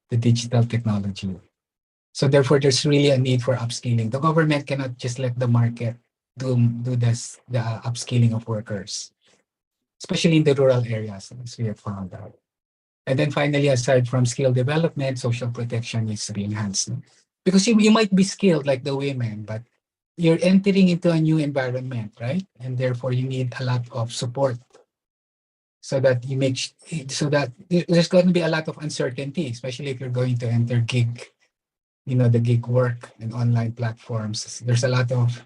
digital technology. So therefore, there's really a need for upskilling. The government cannot just let the market do this, the upskilling of workers, especially in the rural areas, as we have found out. And then finally, aside from skill development, social protection needs to be enhanced. Because you might be skilled like the women, but you're entering into a new environment, right? And therefore, you need a lot of support so that so that there's going to be a lot of uncertainty, especially if you're going to enter gig, the gig work and online platforms. There's a lot of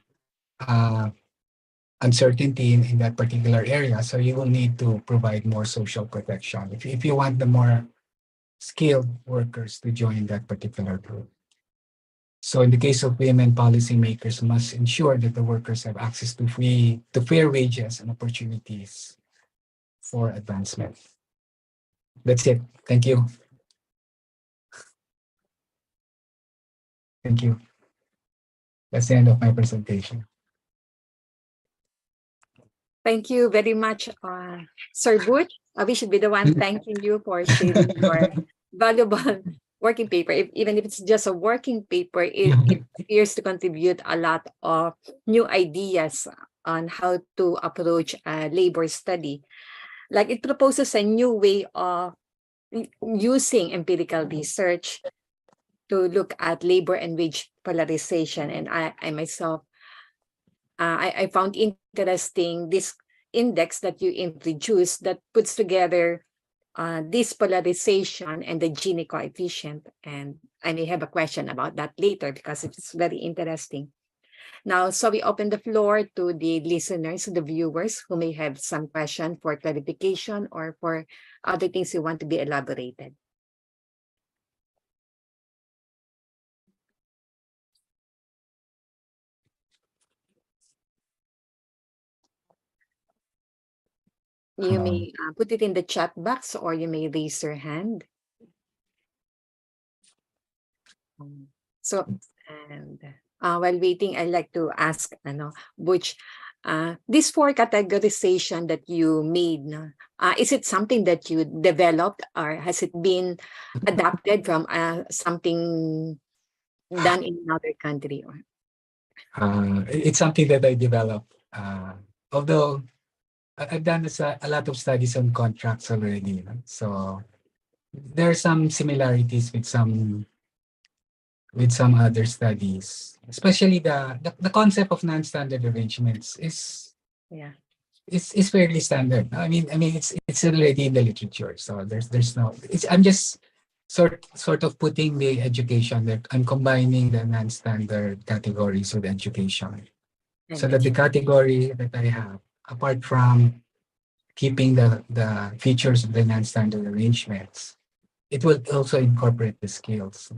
uncertainty in that particular area. So you will need to provide more social protection if you want the more skilled workers to join that particular group. So in the case of women, policymakers must ensure that the workers have access to fair wages and opportunities for advancement. That's it. Thank you. Thank you. That's the end of my presentation. Thank you very much, Sir Butch. We should be the one thanking you for sharing your valuable working paper. Even if it's just a working paper, it appears to contribute a lot of new ideas on how to approach a labor study. Like it proposes a new way of using empirical research to look at labor and wage polarization. And I myself, I found interesting this index that you introduced that puts together this polarization and the Gini coefficient. And I may have a question about that later because it's very interesting. Now, so we open the floor to the listeners, the viewers who may have some question for clarification or for other things you want to be elaborated. You may put it in the chat box or you may raise your hand. So, and while waiting, I'd like to ask, Butch, this 4 categorization that you made, is it something that you developed or has it been adapted from something done in another country? It's something that I developed. Although I've done a lot of studies on contracts already. So there are some similarities with some other studies, especially the concept of non-standard arrangements is fairly standard. I mean it's already in the literature. So there's no. I'm just sort of putting the education that I'm combining the non-standard categories with education, so that the category that I have, apart from keeping the features of the non-standard arrangements, it will also incorporate the skills.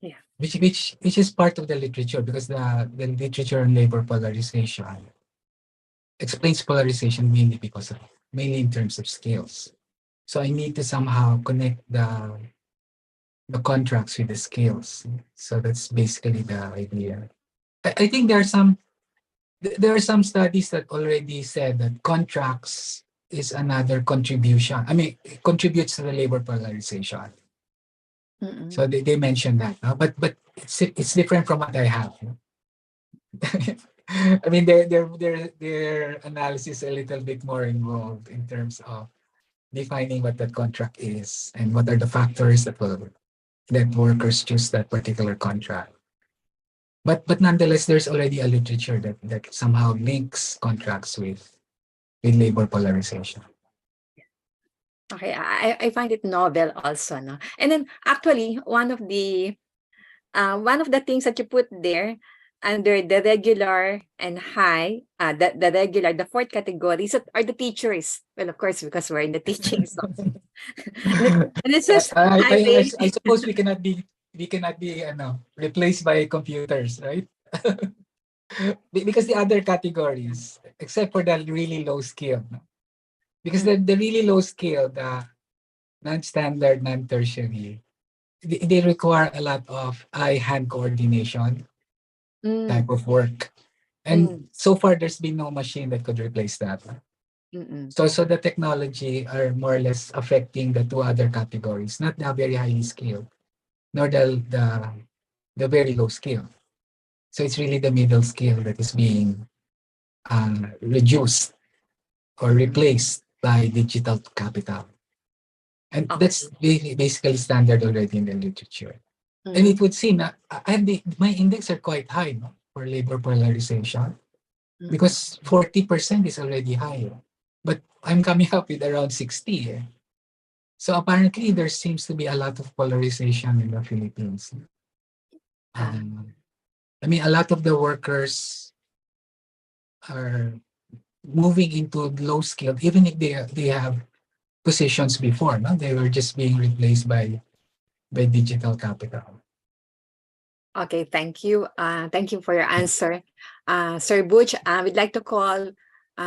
Yeah. Which is part of the literature, because the literature on labor polarization explains polarization mainly in terms of skills. So I need to somehow connect the contracts with the skills. So that's basically the idea. I think there are some studies that already said that contracts is another contribution. I mean, it contributes to the labor polarization. Mm-mm. So they mentioned that, but it's different from what I have. I mean, their analysis is a little bit more involved in terms of defining what that contract is and what are the factors that will let workers choose that particular contract. But nonetheless, there's already a literature that somehow links contracts with labor polarization. Okay, I find it novel also, no? And then actually one of the things that you put there under the regular and high, the regular, the fourth categories are the teachers. Well, of course, because we're in the teaching. So, and it says highway. I suppose we cannot be replaced by computers, right? Because the other categories, except for the really low skill, no? Because the really low skill, the non-standard, non-tertiary, they require a lot of eye-hand coordination Mm, type of work. And mm, so far, there's been no machine that could replace that. mm, So the technology are more or less affecting the two other categories, not the very highly skilled, nor the very low skill. So it's really the middle skill that is being reduced or mm. replaced by digital capital. And Okay. that's basically standard already in the literature. And Mm, it would seem that my index are quite high, no, for labor polarization, mm, because 40% is already high. But I'm coming up with around 60. Eh. So apparently there seems to be a lot of polarization in the Philippines. ah, Um, I mean, a lot of the workers are moving into low skilled, even if they have positions before. No, they were just being replaced by digital capital. okay, thank you. Thank you for your answer. Sir Butch, I would like to call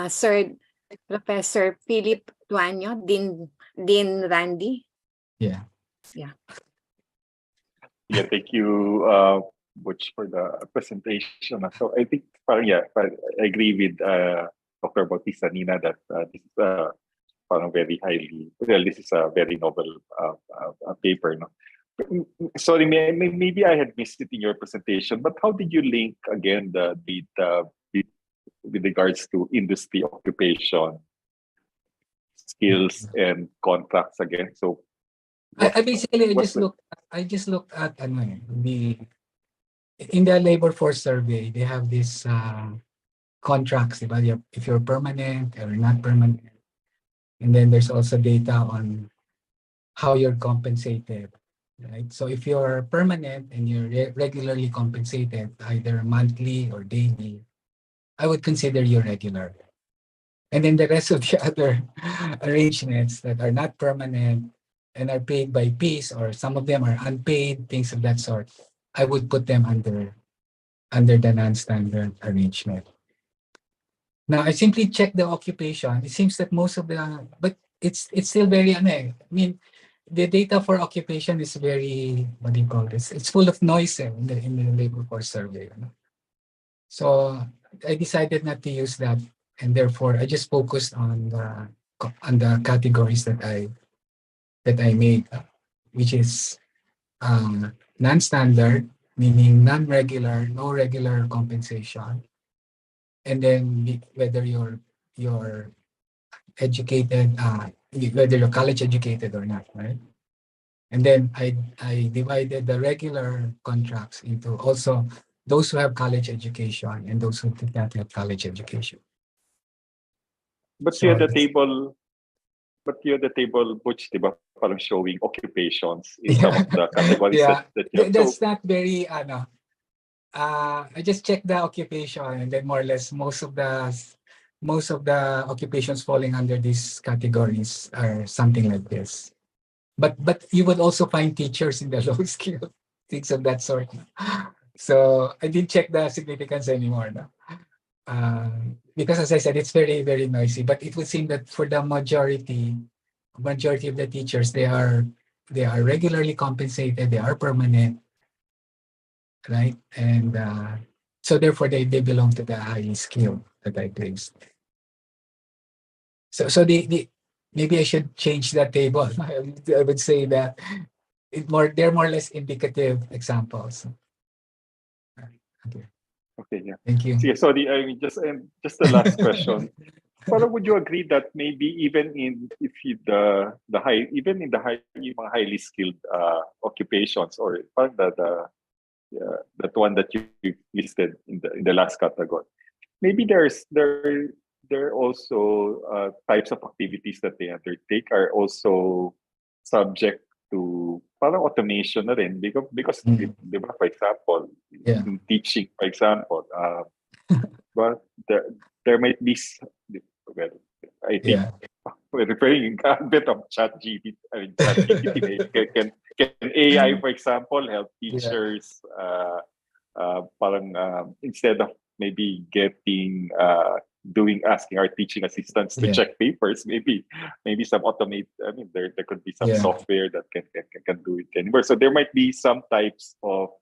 Sir Professor Philip Tuanyo, Dean Randy. Yeah. Yeah. Yeah, thank you, Butch, for the presentation. So I think, but I agree with Dr. Bautista Nina that this is very highly, well, this is a very novel paper. No? Sorry, maybe I had missed it in your presentation, but how did you link again the data with regards to industry occupation, skills, and contracts again? So what I basically what's the I just looked at the in the labor force survey, they have these contracts, diba? If you're permanent or not permanent. And then there's also data on how you're compensated, right? So if you're permanent and you're regularly compensated, either monthly or daily, I would consider you regular. And then the rest of the other arrangements that are not permanent and are paid by piece, or some of them are unpaid, things of that sort, I would put them under the non-standard arrangement. Now, I simply checked the occupation. It seems that most of the, but it's still very, I mean, the data for occupation is very, what do you call this? It's full of noise in the labor force survey. So I decided not to use that, and therefore I just focused on the categories that I made, which is non-standard, meaning non-regular, no regular compensation, and then whether you're educated, whether you're college educated or not, right? And then I divided the regular contracts into also those who have college education and those who did not have college education. but you So had the table But you had the table, Butch, di ba, parang showing occupations in some of yeah, the categories yeah, that you have. So, that's not very I just checked the occupation, and then more or less most of the occupations falling under these categories are something like this. But you would also find teachers in the low skill, things of that sort. So I didn't check the significance anymore. No? Because as I said, it's very, very noisy. But it would seem that for the majority of the teachers, they are regularly compensated, they are permanent, right? And so therefore they belong to the highly skilled that I placed. So the maybe I should change that table. I would say that they're more or less indicative examples. Okay, Okay, yeah. thank you. So, yeah, sorry, I mean, just the last question. Parang would you agree that maybe even in if you, the high even in the high yung mga highly skilled occupations or parang that one that you listed in the last category, maybe there are also types of activities that they undertake are also subject to parang automation na rin because di ba, for example, Yeah. in teaching, for example, but there might be well, I think Yeah. we're referring a bit of chat GPT. I mean, chat GPT can AI, for example, help Yeah. teachers parang instead of maybe getting doing asking our teaching assistants to Yeah. check papers, maybe some automate. I mean, there could be some Yeah. software that can do it anywhere. So there might be some types of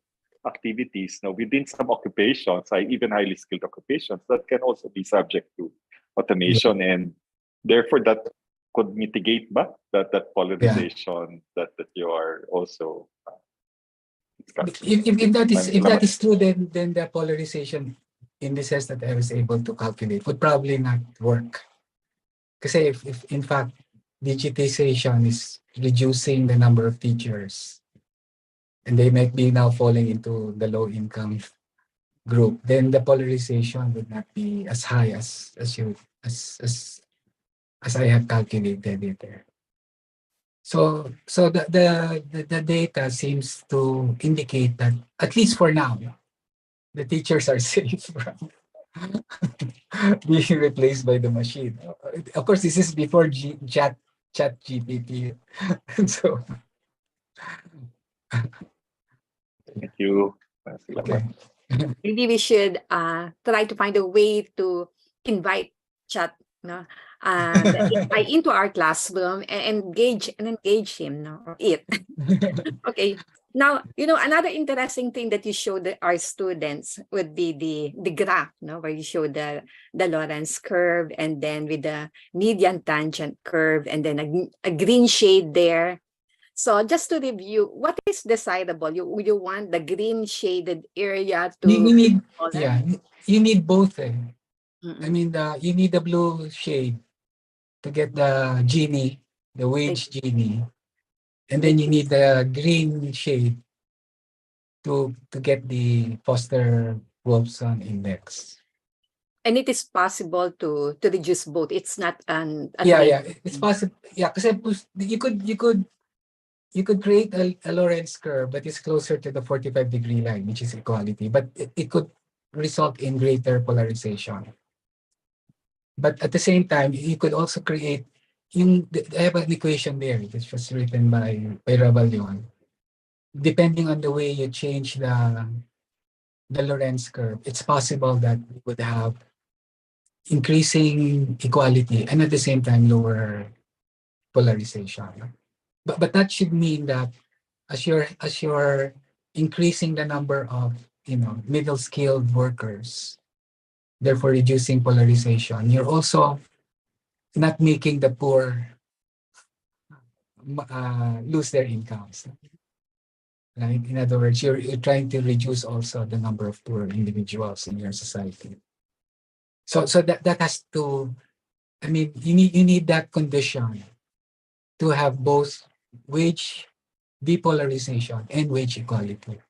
activities now within some occupations, even highly skilled occupations, that can also be subject to Yeah. automation, and therefore that could mitigate that Yeah. polarization that you are also discussing. If that is true, then the polarization indices that I was able to calculate would probably not work. Because if in fact digitization is reducing the number of teachers and they might be now falling into the low income group, then the polarization would not be as high as I have calculated it there. So the data seems to indicate that at least for now, the teachers are safe from being replaced by the machine. Of course, this is before chat GPT. So Thank you. okay. Salamat. Maybe we should try to find a way to invite chat, no, the AI into our classroom and engage him, no, or it. Okay. Now, another interesting thing that you show our students would be the graph, no, where you show the Lorentz curve and then with the median tangent curve and then a green shade there. So just to review, what is desirable? You want the green shaded area to You need, color? yeah, you need both. I Mm-mm. mean, you need the blue shade to get the Gini, the Like wage Gini, and then which you need the green shade to get the Foster Wolfson index. and it is possible to reduce both. It's not a Yeah, trade. yeah, it's possible. Yeah, because you could create a Lorentz curve that is closer to the 45-degree line, which is equality, but it could result in greater polarization. But at the same time, you could also create I have an equation there which was written by Ravalion. Depending on the way you change the Lorentz curve, it's possible that we would have increasing equality and at the same time lower polarization. But that should mean that as you're increasing the number of middle skilled workers, therefore reducing polarization, you're also not making the poor lose their incomes. Right? In other words, you're trying to reduce also the number of poor individuals in your society. So that has to, I mean, you need that condition to have both wage depolarization and wage equality,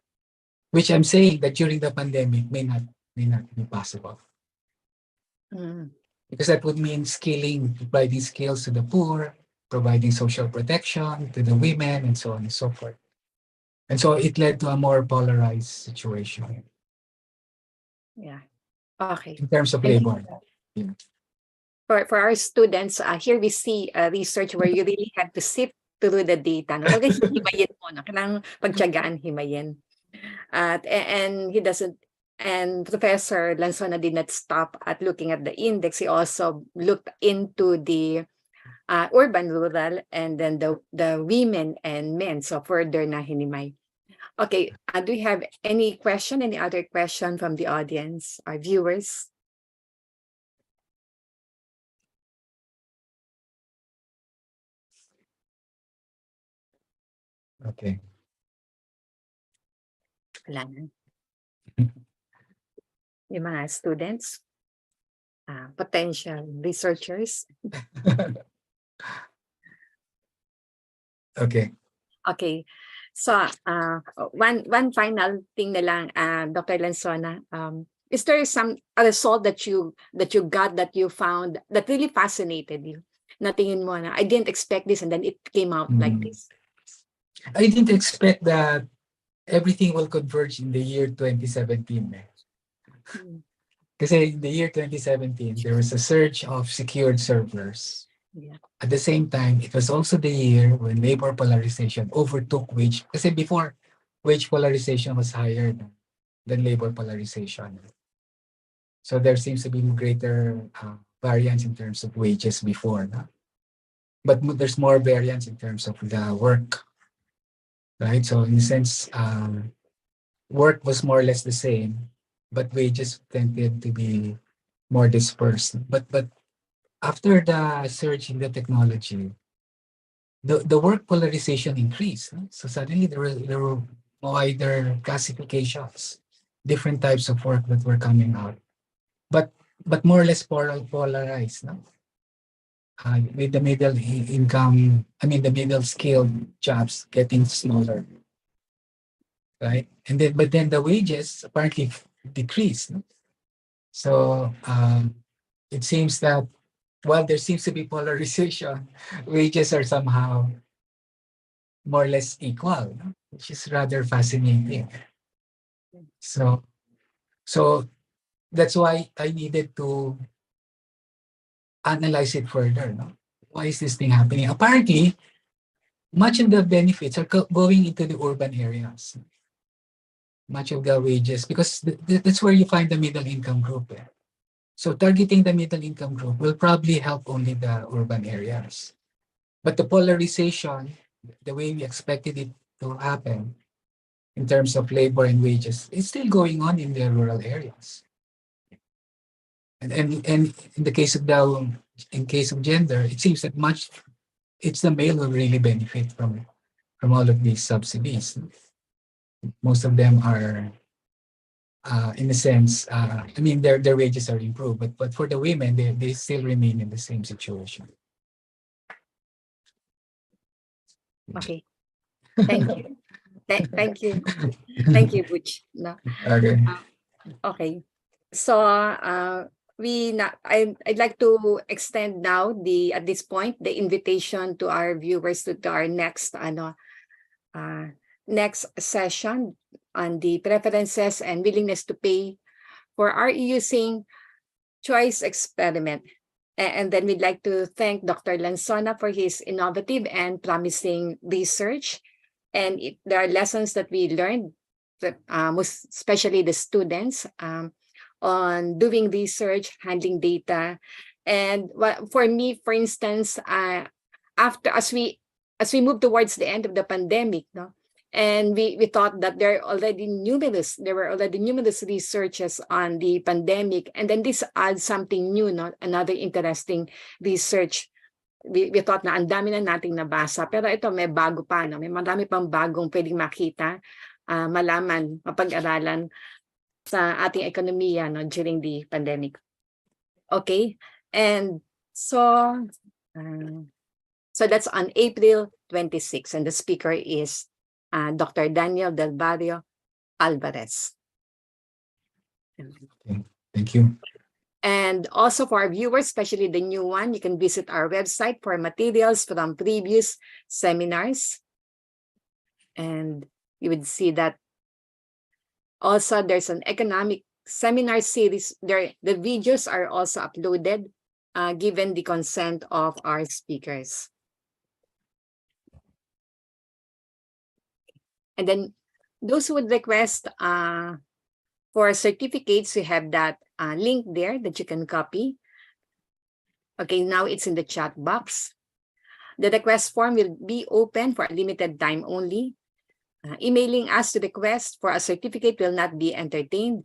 which I'm saying that during the pandemic may not be possible. Mm. Because that would mean skilling, providing skills to the poor, providing social protection to the women, and so on and so forth. And so it led to a more polarized situation Yeah. Okay. in terms of And labor. Yeah. for our students, here we see research where you really have to sift through the data. No? Talagang himayin mo. No? Kailangang pagtiyagaan, himayin. And he doesn't, and Professor Lanzano did not stop at looking at the index. He also looked into the urban, rural, and then the women and men. So further na hinimay. Okay, do you have any other question from the audience, our viewers? Okay. Wala na. Yung mga students, potential researchers. Okay. Okay. So, one final thing na lang, Dr. Lanzona, is there a result that you got, that you found, that really fascinated you? Na tingin mo na, I didn't expect this, and then it came out like this. I didn't expect that everything will converge in the year 2017. Kasi in the year 2017, there was a surge of secured servers. Yeah. At the same time, it was also the year when labor polarization overtook wage. Kasi before, wage polarization was higher than labor polarization. So there seems to be greater variance in terms of wages before. No? But there's more variance in terms of the work. Right? So in a sense, work was more or less the same, but wages tended to be more dispersed. But after the surge in the technology, the work polarization increased. No? So suddenly there were wider classifications, different types of work that were coming out, but more or less polarized. No? With the income, I mean the middle scale jobs getting smaller, right? And then but then the wages apparently decreased. No? So it seems that while there seems to be polarization, wages are somehow more or less equal, no? Which is rather fascinating. So that's why I needed to analyze it further. No? Why is this thing happening? Apparently, much of the benefits are going into the urban areas. Much of the wages, because that's where you find the middle income group. Eh? So targeting the middle income group will probably help only the urban areas. But the polarization, the way we expected it to happen in terms of labor and wages, is still going on in the rural areas. And in the case of gender, it seems that it's the male who really benefit from all of these subsidies. Most of them are, in a sense, I mean, their wages are improved, but for the women, they still remain in the same situation. Okay. Thank you. Thank you. Thank you, Butch. No. Okay. Okay. So I'd like to extend now at this point the invitation to our viewers to our next next session on the preferences and willingness to pay for our using choice experiment. And then we'd like to thank Dr. Lanzano for his innovative and promising research. And there are lessons that we learned, most especially the students, on doing research, handling data. And for me, for instance, after as we move towards the end of the pandemic, no, and we thought that there were already numerous researches on the pandemic, and then this adds something new, no, another interesting research. We thought na ang dami na nating nabasa, pero ito may bago pa, no? May marami pang bagong pwedeng makita, malaman, mapag-aralan sa ating ekonomiya, no, during the pandemic. Okay, and so that's on April 26, and the speaker is Dr. Daniel Del Barrio Alvarez. Okay. Thank you. And also for our viewers, especially the new one, you can visit our website for materials from previous seminars. And you would see that also there's an economic seminar series there. The videos are also uploaded, given the consent of our speakers. And then those who would request for certificates, we have that link there that you can copy. Okay, now it's in the chat box. The request form will be open for a limited time only. Emailing us to request for a certificate will not be entertained.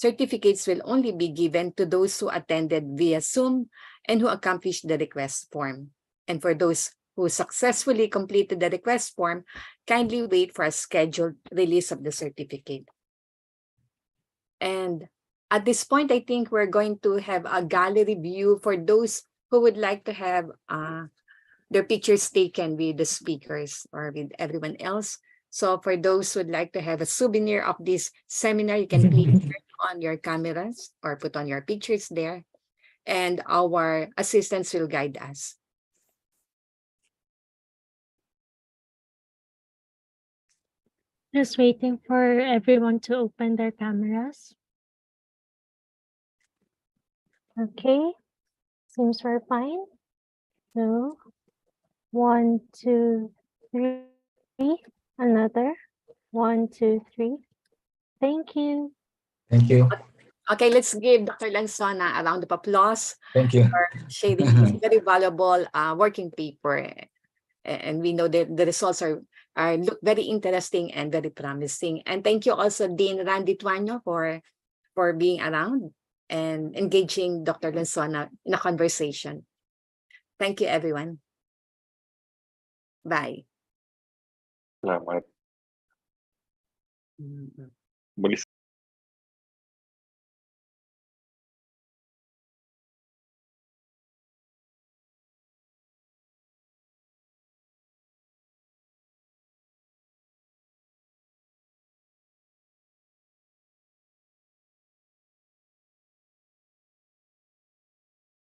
Certificates will only be given to those who attended via Zoom and who accomplished the request form. And for those who successfully completed the request form kindly wait for a scheduled release of the certificate. And at this point, I think we're going to have a gallery view for those who would like to have their pictures taken with the speakers or with everyone else. So for those who would like to have a souvenir of this seminar, you can please turn on your cameras or put on your pictures there, and our assistants will guide us. Just waiting for everyone to open their cameras. Okay, seems we're fine. So, 1, 2, 3, another, 1, 2, 3. Thank you. Thank you. Okay, let's give Dr. Lanzano a round of applause Thank you. for sharing this very valuable working paper. And we know that the results are look very interesting and very promising. And thank you also, Dean Randy Tuano, for being around and engaging Dr. Lanzano in a conversation. Thank you, everyone. Bye. Salamat. Mhm. Muli